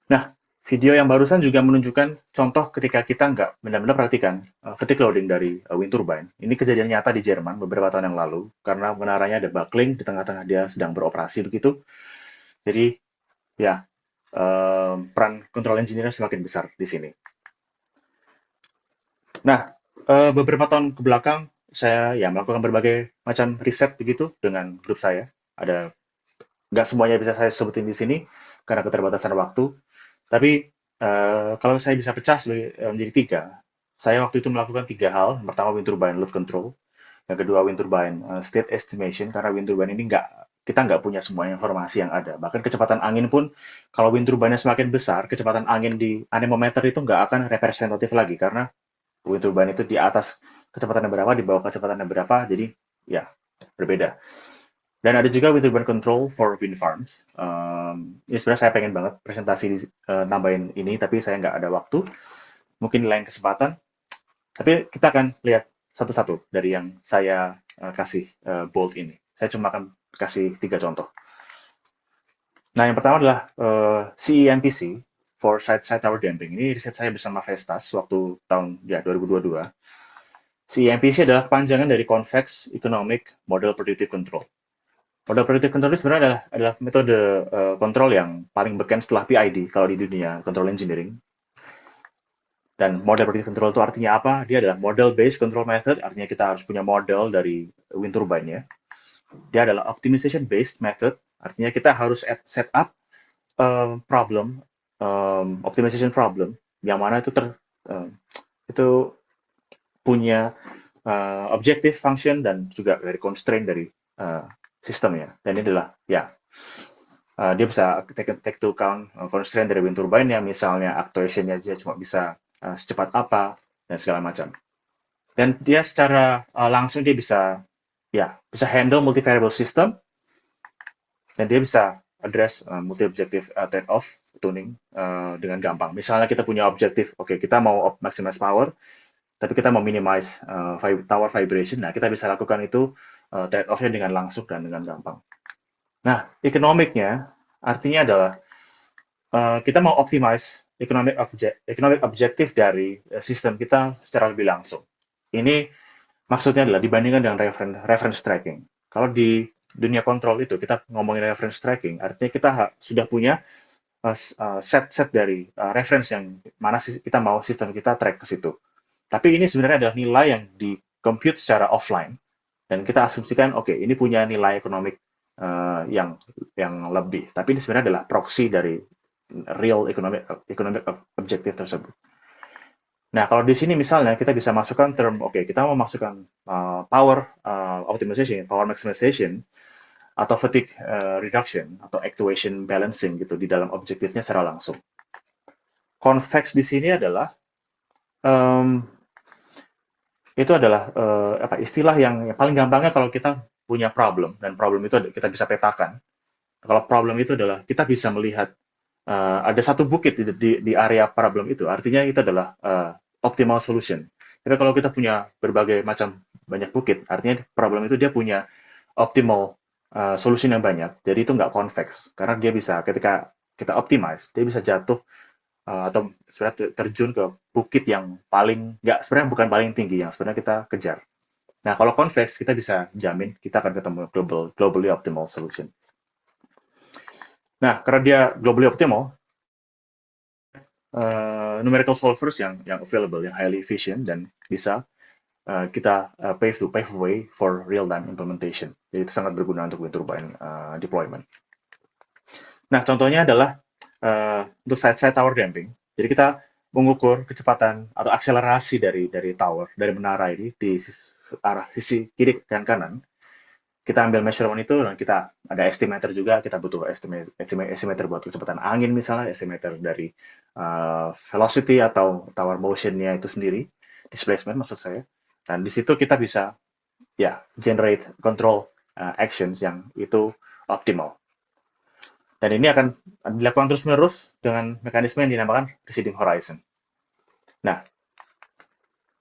Nah, video yang barusan juga menunjukkan contoh ketika kita nggak benar-benar perhatikan fatigue loading dari wind turbine. Ini kejadian nyata di Jerman beberapa tahun yang lalu, karena menaranya ada buckling, di tengah-tengah dia sedang beroperasi begitu. Jadi, ya, peran control engineer semakin besar di sini. Nah, beberapa tahun ke belakang, saya ya melakukan berbagai macam riset begitu dengan grup saya. Nggak semuanya bisa saya sebutin di sini, karena keterbatasan waktu. Tapi kalau saya bisa pecah menjadi 3, saya waktu itu melakukan 3 hal. Yang pertama, wind turbine load control. Yang kedua, wind turbine state estimation, karena wind turbine ini kita nggak punya semua informasi yang ada. Bahkan kecepatan angin pun, kalau wind turbine-nya semakin besar, kecepatan angin di anemometer itu nggak akan representatif lagi, karena wind turbine itu di atas kecepatannya berapa, di bawah kecepatannya berapa, jadi ya berbeda. Dan ada juga wind turbine control for wind farms. Ini sebenarnya saya pengen banget presentasi nambahin ini, tapi saya nggak ada waktu. Mungkin di lain kesempatan. Tapi kita akan lihat satu-satu dari yang saya kasih bold ini. Saya cuma akan kasih 3 contoh. Nah, yang pertama adalah CEMPC for side tower damping. Ini riset saya bersama Vestas waktu tahun 2022. CEMPC adalah kepanjangan dari Convex Economic Model Predictive Control. Model predictive control itu sebenarnya adalah metode kontrol yang paling beken setelah PID kalau di dunia control engineering. Dan model predictive control itu artinya apa? Dia adalah model based control method, artinya kita harus punya model dari wind turbine-nya. Dia adalah optimization based method, artinya kita harus set up problem, optimization problem, yang mana itu itu punya objective function dan juga dari constraint dari sistemnya. Dan ini adalah dia bisa take to account constraint dari wind turbine yang misalnya actuation-nya dia cuma bisa secepat apa dan segala macam. Dan dia secara langsung dia bisa handle multi variable system dan dia bisa address multi objective trade-off tuning dengan gampang. Misalnya kita punya objektif, kita mau maximize power, tapi kita mau minimize tower vibration. Nah, kita bisa lakukan itu trade-off-nya dengan langsung dan dengan gampang. Nah, ekonomiknya artinya adalah kita mau optimize economic objective dari sistem kita secara lebih langsung. Ini maksudnya adalah dibandingkan dengan reference tracking. Kalau di dunia kontrol itu kita ngomongin reference tracking, artinya kita sudah punya set dari reference yang mana kita mau sistem kita track ke situ. Tapi ini sebenarnya adalah nilai yang di-compute secara offline. Dan kita asumsikan, ini punya nilai ekonomik yang lebih. Tapi ini sebenarnya adalah proxy dari real economic objective tersebut. Nah, kalau di sini misalnya kita bisa masukkan term, kita mau masukkan power optimization, power maximization, atau fatigue reduction, atau actuation balancing gitu di dalam objektifnya secara langsung. Convex di sini adalah itu adalah istilah yang paling gampangnya kalau kita punya problem, dan problem itu kita bisa petakan. Kalau problem itu adalah kita bisa melihat ada satu bukit di area problem itu, artinya itu adalah optimal solution. Tapi kalau kita punya berbagai macam banyak bukit, artinya problem itu dia punya optimal solution yang banyak, jadi itu nggak convex, karena dia bisa ketika kita optimize, dia bisa jatuh atau sebenarnya terjun ke bukit yang sebenarnya bukan paling tinggi, yang sebenarnya kita kejar. Nah, kalau convex, kita bisa jamin kita akan ketemu globally optimal solution. Nah, karena dia globally optimal, numerical solvers yang available, yang highly efficient, dan bisa kita pave way for real-time implementation. Jadi itu sangat berguna untuk wind turbine deployment. Nah, contohnya adalah untuk side tower damping. Jadi kita mengukur kecepatan atau akselerasi dari tower, dari menara ini di arah sisi kiri dan kanan. Kita ambil measurement itu dan kita ada estimator juga, kita butuh estimator buat kecepatan angin misalnya, estimator dari velocity atau tower motion-nya itu sendiri, displacement maksud saya. Dan di situ kita bisa generate control actions yang itu optimal. Dan ini akan dilakukan terus-menerus dengan mekanisme yang dinamakan receding horizon. Nah,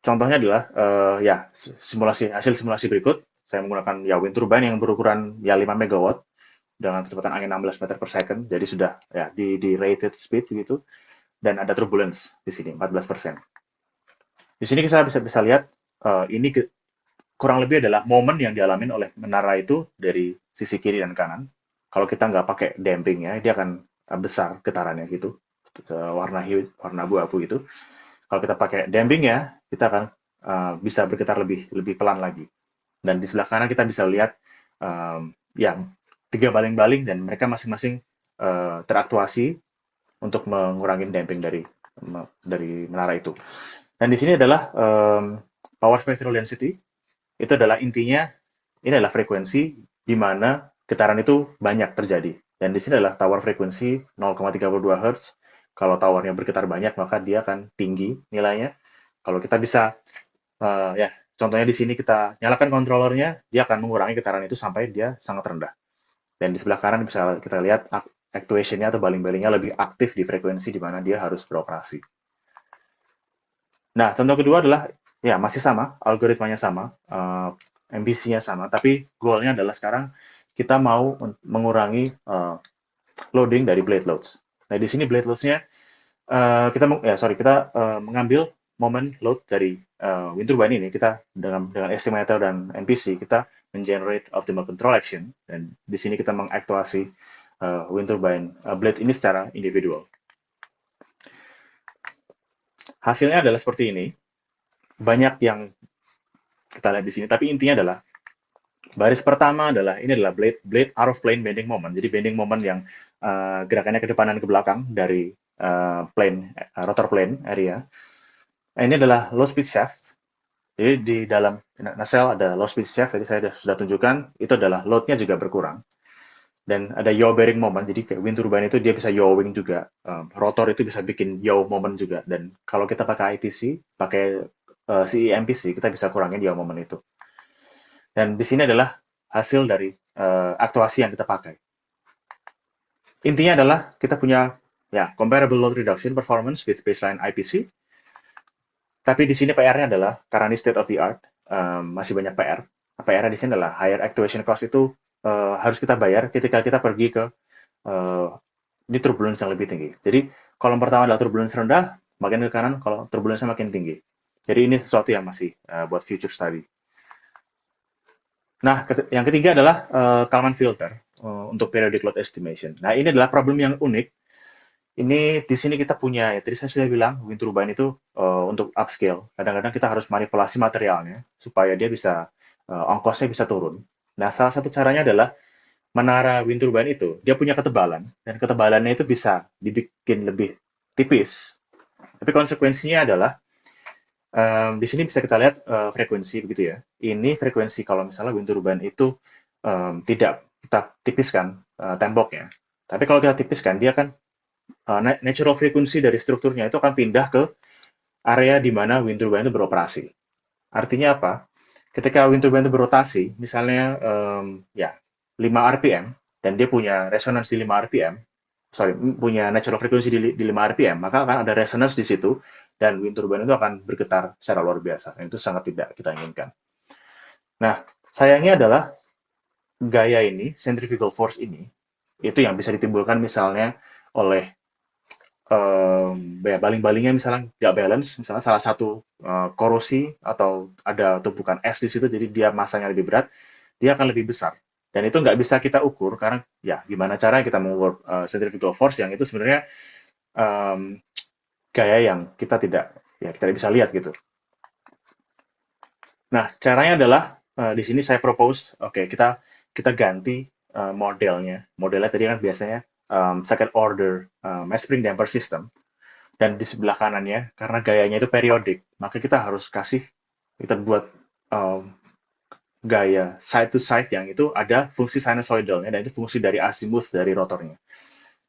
contohnya adalah hasil simulasi berikut. Saya menggunakan wind turbine yang berukuran 5 MW dengan kecepatan angin 16 meter per second. Jadi sudah di rated speed gitu. Dan ada turbulence di sini 14%. Di sini kita bisa lihat ini kurang lebih adalah momen yang dialami oleh menara itu dari sisi kiri dan kanan. Kalau kita nggak pakai dampingnya, dia akan besar getarannya gitu, warna abu-abu gitu. Kalau kita pakai dampingnya, kita akan bisa bergetar lebih pelan lagi. Dan di sebelah kanan kita bisa lihat 3 baling-baling dan mereka masing-masing teraktuasi untuk mengurangi damping dari menara itu. Dan di sini adalah power spectral density. Itu adalah intinya, ini adalah frekuensi di mana getaran itu banyak terjadi. Dan di sini adalah tower frekuensi 0,32 Hz. Kalau towernya bergetar banyak, maka dia akan tinggi nilainya. Kalau kita bisa Contohnya di sini kita nyalakan controllernya, dia akan mengurangi getaran itu sampai dia sangat rendah. Dan di sebelah kanan bisa kita lihat actuation-nya atau baling-balingnya lebih aktif di frekuensi di mana dia harus beroperasi. Nah, contoh kedua adalah, ya masih sama, algoritmanya sama, MPC-nya sama, tapi goal-nya adalah sekarang kita mau mengurangi loading dari blade loads. Nah, di sini blade loads-nya, kita mengambil momen load dari wind turbine ini, kita dengan estimator dan MPC, kita generate optimal control action, dan di sini kita mengaktuasi wind turbine blade ini secara individual. Hasilnya adalah seperti ini. Banyak yang kita lihat di sini, tapi intinya adalah baris pertama adalah ini adalah blade out of plane bending moment. Jadi bending moment yang gerakannya ke depan dan ke belakang dari rotor plane area. Nah, ini adalah low speed shaft. Jadi di dalam nacelle ada low speed shaft, tadi saya sudah tunjukkan, itu adalah load-nya juga berkurang. Dan ada yaw bearing moment, jadi kayak wind turbine itu dia bisa yawing juga, rotor itu bisa bikin yaw moment juga. Dan kalau kita pakai IPC, pakai CEMPC, kita bisa kurangin yaw moment itu. Dan di sini adalah hasil dari aktuasi yang kita pakai. Intinya adalah kita punya comparable load reduction performance with baseline IPC. Tapi di sini PR-nya adalah, karena ini state of the art, masih banyak PR. PR-nya di sini adalah higher actuation cost itu harus kita bayar ketika kita pergi ke di turbulence yang lebih tinggi. Jadi kolom pertama adalah turbulence rendah, makin ke kanan kalau turbulence makin tinggi. Jadi ini sesuatu yang masih buat future study. Nah, yang ketiga adalah Kalman filter untuk periodic load estimation. Nah, ini adalah problem yang unik. Ini di sini kita punya, ya tadi saya sudah bilang, wind turbine itu untuk upscale. Kadang-kadang kita harus manipulasi materialnya supaya dia bisa, ongkosnya bisa turun. Nah, salah satu caranya adalah menara wind turbine itu, dia punya ketebalan, dan ketebalannya itu bisa dibikin lebih tipis. Tapi konsekuensinya adalah, di sini bisa kita lihat frekuensi begitu ya. Ini frekuensi kalau misalnya wind turbine itu tidak kita tipiskan temboknya. Tapi kalau kita tipiskan, dia kan natural frequency dari strukturnya itu akan pindah ke area di mana wind turbine itu beroperasi. Artinya apa? Ketika wind turbine itu berotasi, misalnya 5 RPM, dan dia punya resonance di 5 RPM, punya natural frequency di 5 RPM, maka akan ada resonance di situ, dan wind turbine itu akan bergetar secara luar biasa. Itu sangat tidak kita inginkan. Nah, sayangnya adalah gaya ini, centrifugal force ini, itu yang bisa ditimbulkan misalnya oleh baling-balingnya misalnya nggak balance, misalnya salah satu korosi atau ada tumpukan es di situ, jadi dia masanya lebih berat, dia akan lebih besar. Dan itu nggak bisa kita ukur karena ya gimana caranya kita mengukur centrifugal force yang itu sebenarnya gaya yang kita tidak bisa lihat gitu. Nah, caranya adalah di sini saya propose, kita ganti modelnya. Modelnya tadi kan biasanya second order mass spring damper system, dan di sebelah kanannya karena gayanya itu periodik, maka kita harus kita buat gaya side to side yang itu ada fungsi sinusoidalnya, dan itu fungsi dari azimuth dari rotornya.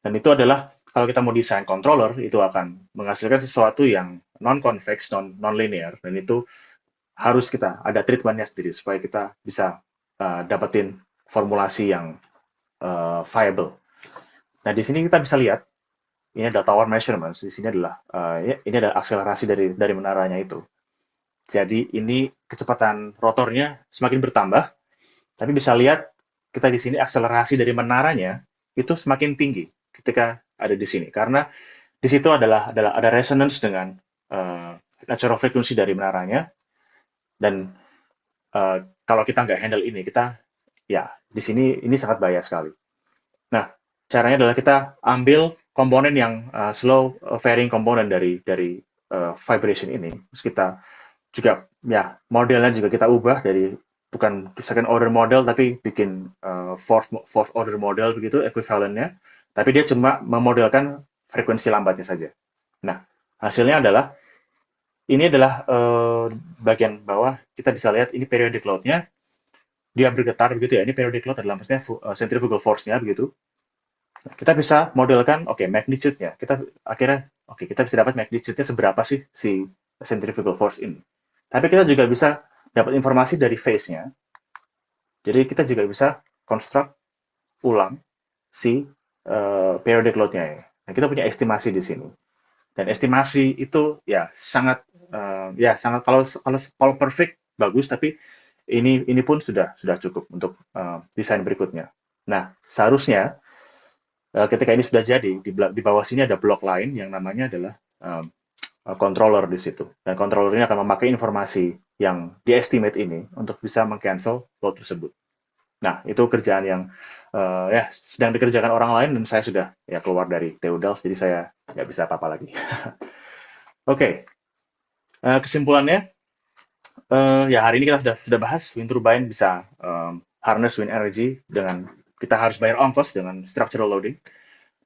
Dan itu adalah kalau kita mau desain controller, itu akan menghasilkan sesuatu yang non-convex, non-linear, dan itu harus kita ada treatmentnya sendiri supaya kita bisa dapetin formulasi yang viable. Nah, di sini kita bisa lihat, ini adalah tower measurements, di sini adalah ini adalah akselerasi dari menaranya itu. Jadi ini kecepatan rotornya semakin bertambah, tapi bisa lihat kita di sini akselerasi dari menaranya itu semakin tinggi ketika ada di sini, karena di situ ada resonance dengan natural frequency dari menaranya, dan kalau kita nggak handle ini, kita di sini ini sangat bahaya sekali. Nah, caranya adalah kita ambil komponen yang slow varying komponen dari vibration ini, terus kita juga modelnya juga kita ubah dari bukan second order model tapi bikin fourth order model begitu equivalentnya, tapi dia cuma memodelkan frekuensi lambatnya saja. Nah, hasilnya adalah ini adalah bagian bawah, kita bisa lihat ini periodic load-nya, dia bergetar begitu ya, ini periodic load adalah maksudnya centrifugal force-nya begitu. Kita bisa modelkan, magnitude-nya. Kita bisa dapat magnitude-nya seberapa sih si centrifugal force ini. Tapi kita juga bisa dapat informasi dari phase-nya. Jadi kita juga bisa construct ulang si periodic load-nya ya. Nah, kita punya estimasi di sini. Dan estimasi itu ya sangat sangat kalau perfect bagus, tapi ini pun sudah cukup untuk desain berikutnya. Nah, seharusnya ketika ini sudah jadi, di bawah sini ada blok lain yang namanya adalah controller di situ. Dan controller ini akan memakai informasi yang di-estimate ini untuk bisa meng-cancel load tersebut. Nah, itu kerjaan yang sedang dikerjakan orang lain dan saya sudah keluar dari TU-Delft, jadi saya nggak bisa apa-apa lagi. Oke, kesimpulannya, hari ini kita sudah bahas wind turbine bisa harness wind energy dengan kita harus bayar ongkos dengan structural loading.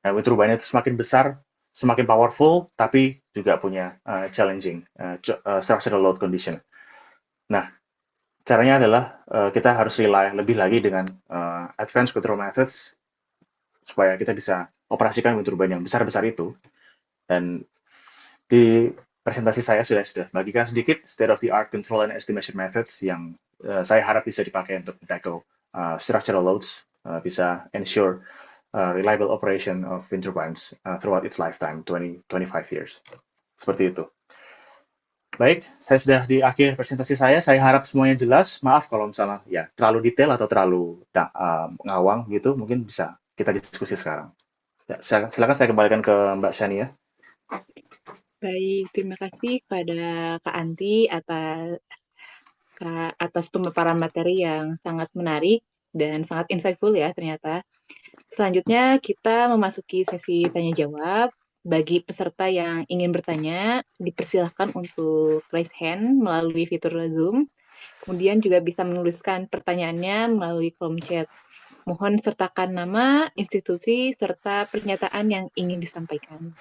Nah, wind turbine itu semakin besar, semakin powerful, tapi juga punya challenging structural load condition. Nah, caranya adalah kita harus rely lebih lagi dengan advanced control methods supaya kita bisa operasikan wind turbine yang besar-besar itu. Dan di presentasi saya sudah bagikan sedikit state of the art control and estimation methods yang saya harap bisa dipakai untuk tackle structural loads, bisa ensure reliable operation of wind turbines throughout its lifetime, 25 years. Seperti itu. Baik, saya sudah di akhir presentasi saya. Saya harap semuanya jelas. Maaf kalau misalnya terlalu detail atau terlalu ngawang gitu, mungkin bisa kita diskusi sekarang. Ya, silakan saya kembalikan ke Mbak Shania. Baik, terima kasih pada Kak Anti atas pemaparan materi yang sangat menarik dan sangat insightful ya ternyata. Selanjutnya kita memasuki sesi tanya-jawab. Bagi peserta yang ingin bertanya, dipersilahkan untuk raise hand melalui fitur Zoom. Kemudian juga bisa menuliskan pertanyaannya melalui kolom chat. Mohon sertakan nama, institusi, serta pernyataan yang ingin disampaikan.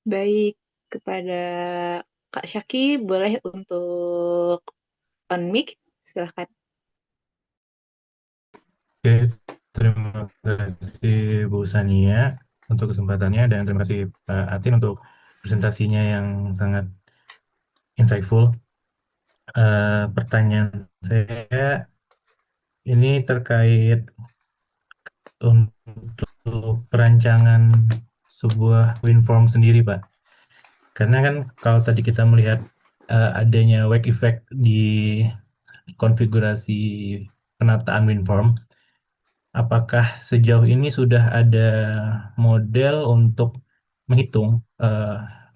Baik, kepada Kak Syaki, boleh untuk on mic, silahkan. Oke, terima kasih Bu Sania untuk kesempatannya dan terima kasih Pak Atin untuk presentasinya yang sangat insightful. Pertanyaan saya ini terkait untuk perancangan sebuah wind farm sendiri, Pak. Karena kan kalau tadi kita melihat adanya wake effect di konfigurasi penataan wind farm, apakah sejauh ini sudah ada model untuk menghitung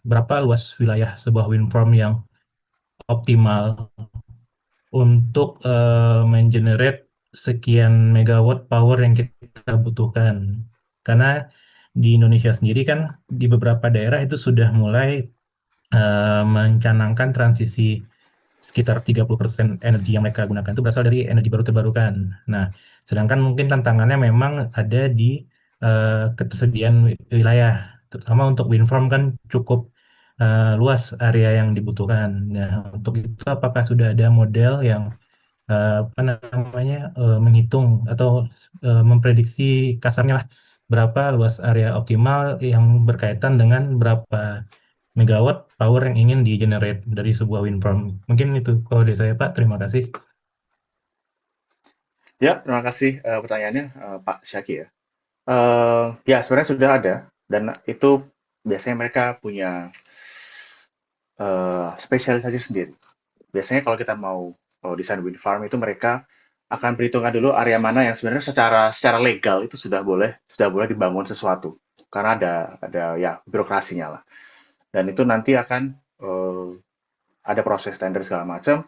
berapa luas wilayah sebuah wind farm yang optimal untuk mengenerate sekian megawatt power yang kita butuhkan? Karena di Indonesia sendiri kan di beberapa daerah itu sudah mulai mencanangkan transisi sekitar 30% energi yang mereka gunakan itu berasal dari energi baru terbarukan. Nah, sedangkan mungkin tantangannya memang ada di ketersediaan wilayah, terutama untuk wind farm kan cukup luas area yang dibutuhkan. Nah, untuk itu apakah sudah ada model yang menghitung atau memprediksi kasarnya lah berapa luas area optimal yang berkaitan dengan berapa megawatt power yang ingin di-generate dari sebuah wind farm. Mungkin itu kalau dari saya, Pak. Terima kasih. Ya, terima kasih pertanyaannya Pak Syaki ya. Ya, sebenarnya sudah ada dan itu biasanya mereka punya spesialisasi sendiri. Biasanya kalau kita mau desain wind farm itu mereka akan perhitungkan dulu area mana yang sebenarnya secara legal itu sudah boleh dibangun sesuatu karena ada ya birokrasinya lah. dan itu nanti akan ada proses tender segala macam.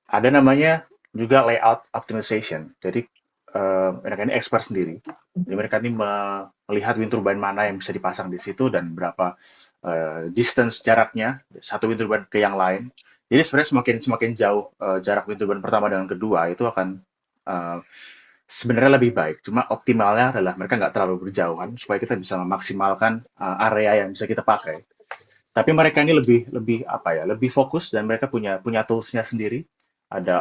Ada namanya juga layout optimization. Jadi mereka ini expert sendiri. Jadi mereka ini melihat wind turbine mana yang bisa dipasang di situ dan berapa distance jaraknya satu wind turbine ke yang lain. Jadi sebenarnya semakin jauh jarak wind turbine pertama dengan kedua itu akan sebenarnya lebih baik. Cuma optimalnya adalah mereka nggak terlalu berjauhan supaya kita bisa memaksimalkan area yang bisa kita pakai. Tapi mereka ini lebih fokus dan mereka punya tools-nya sendiri, ada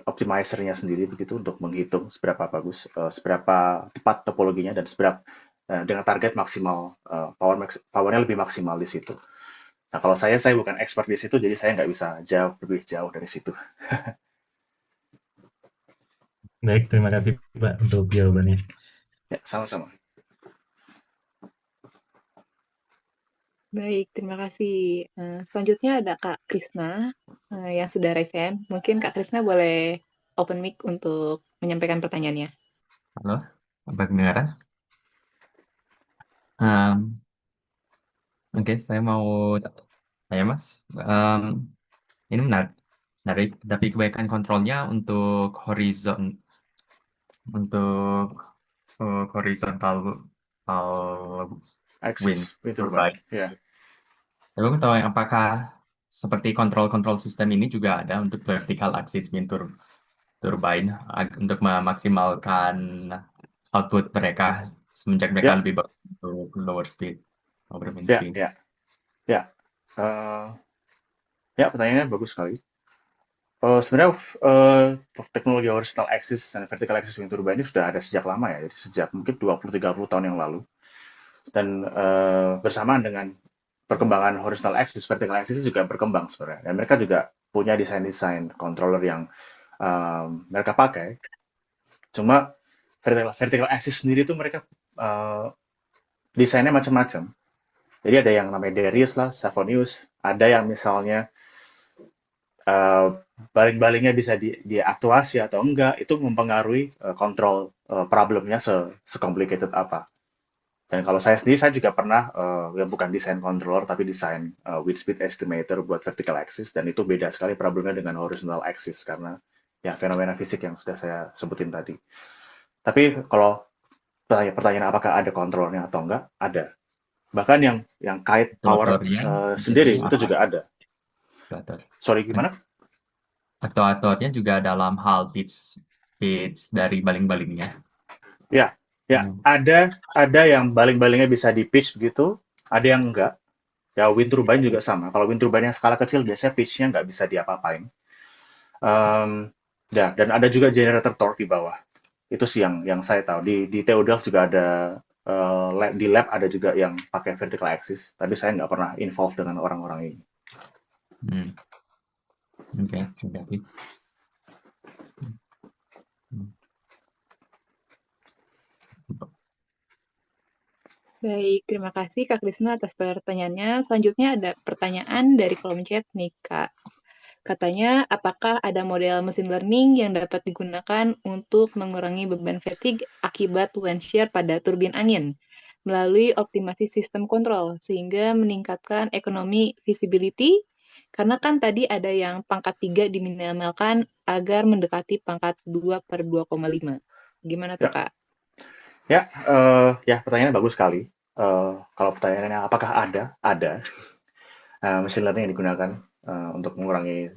optimizer-nya sendiri begitu untuk menghitung seberapa bagus, seberapa tepat topologinya dan dengan target maksimal powernya lebih maksimal di situ. Nah kalau saya bukan expert di situ, jadi saya nggak bisa lebih jauh dari situ. Baik, terima kasih Pak untuk jawabannya. Ya, sama-sama. Baik, terima kasih. Selanjutnya ada Kak Krisna yang sudah raise hand. Mungkin Kak Krisna boleh open mic untuk menyampaikan pertanyaannya. Halo, apa kedengaran? Oke, saya mau tanya Mas. Ini menarik, tapi kebaikan kontrolnya untuk horizontal wind Wind turbine. turbine. Ya. Saya mau tahu apakah seperti kontrol sistem ini juga ada untuk vertical axis wind turbine untuk memaksimalkan output mereka semenjak mereka Ya. lebih bagus untuk lower wind Ya, speed. ya, pertanyaannya bagus sekali. Sebenarnya teknologi horizontal axis dan vertical axis wind turbine ini sudah ada sejak lama ya, jadi sejak mungkin 20-30 tahun yang lalu. Dan bersamaan dengan perkembangan horizontal axis, vertical axis juga berkembang sebenarnya. Dan mereka juga punya desain controller yang mereka pakai. Cuma vertical axis sendiri itu mereka desainnya macam-macam. Jadi ada yang namanya Darius lah, Savonius, ada yang misalnya baling-balingnya bisa diaktuasi atau enggak, itu mempengaruhi kontrol problemnya se-complicated apa. Dan kalau saya sendiri, saya juga pernah, bukan desain controller, tapi desain wind speed estimator buat vertical axis, dan itu beda sekali problemnya dengan horizontal axis, karena ya fenomena fisik yang sudah saya sebutin tadi. Tapi kalau pertanyaan apakah ada kontrolnya atau enggak, ada. Bahkan yang kait power sendiri, itu juga ada. Sorry, gimana? Aktuatornya juga dalam hal pitch dari baling-balingnya. Ya, ada yang baling-balingnya bisa di pitch begitu, ada yang enggak. Ya, wind turbine juga sama. Kalau wind turbine yang skala kecil, biasanya pitch-nya nggak bisa diapa-apain. Ya, dan ada juga generator torque di bawah. Itu sih yang saya tahu. Di TU Delft juga ada, di lab ada juga yang pakai vertical axis, tapi saya nggak pernah involved dengan orang-orang ini. Oke. Baik, terima kasih Kak Krisna atas pertanyaannya. Selanjutnya ada pertanyaan dari kolom chat nih Kak. Katanya, apakah ada model mesin learning yang dapat digunakan untuk mengurangi beban fatigue akibat wind shear pada turbin angin melalui optimasi sistem kontrol sehingga meningkatkan ekonomi visibility? Karena kan tadi ada yang pangkat 3 diminimalkan agar mendekati pangkat 2/2,5. Gimana tuh, Kak? Ya, pertanyaannya bagus sekali. Kalau pertanyaannya apakah ada? Ada. Machine learning yang digunakan untuk mengurangi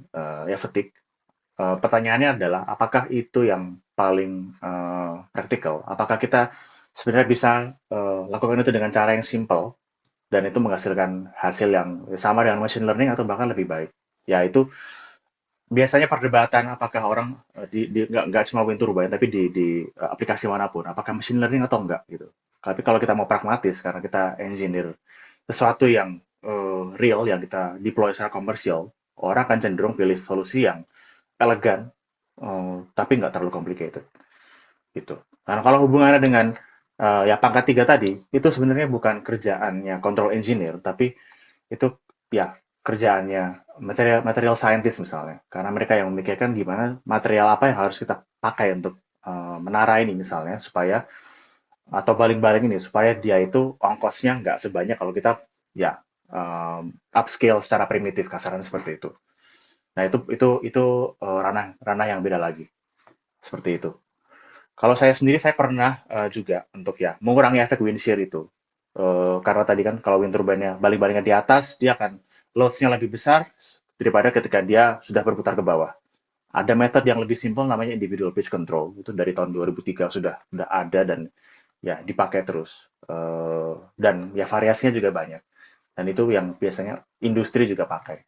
fatigue. Pertanyaannya adalah apakah itu yang paling praktikal? Apakah kita sebenarnya bisa lakukan itu dengan cara yang simple dan itu menghasilkan hasil yang sama dengan machine learning atau bahkan lebih baik? Ya itu biasanya perdebatan apakah orang nggak cuma wind turbine tapi di aplikasi manapun apakah machine learning atau enggak gitu. Tapi kalau kita mau pragmatis karena kita engineer sesuatu yang real yang kita deploy secara komersial, orang akan cenderung pilih solusi yang elegan tapi nggak terlalu complicated gitu. Nah kalau hubungannya dengan ya pangkat 3 tadi itu sebenarnya bukan kerjaannya control engineer tapi itu ya kerjaannya material scientist misalnya, karena mereka yang memikirkan gimana material apa yang harus kita pakai untuk menara ini misalnya atau baling-baling ini supaya dia itu ongkosnya nggak sebanyak kalau kita ya upscale secara primitif, kasarnya seperti itu. Nah, itu ranah yang beda lagi. Seperti itu. Kalau saya sendiri, saya pernah juga untuk ya mengurangi efek wind shear itu. Karena tadi kan kalau wind turbine-nya baling-balingnya di atas, dia akan loads-nya lebih besar daripada ketika dia sudah berputar ke bawah. Ada metode yang lebih simpel namanya individual pitch control. Itu dari tahun 2003 sudah ada dan ya dipakai terus. Dan ya variasinya juga banyak. Dan itu yang biasanya industri juga pakai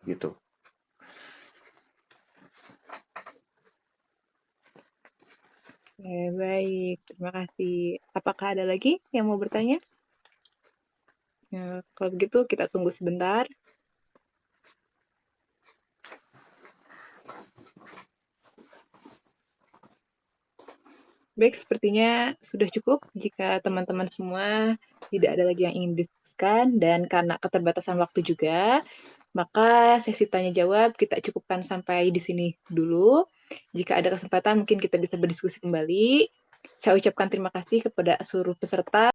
gitu. Baik, terima kasih. Apakah ada lagi yang mau bertanya? Ya, kalau begitu kita tunggu sebentar. Baik, sepertinya sudah cukup jika teman-teman semua tidak ada lagi yang ingin diskusikan, dan karena keterbatasan waktu juga, maka sesi tanya jawab kita cukupkan sampai di sini dulu. Jika ada kesempatan mungkin kita bisa berdiskusi kembali. Saya ucapkan terima kasih kepada seluruh peserta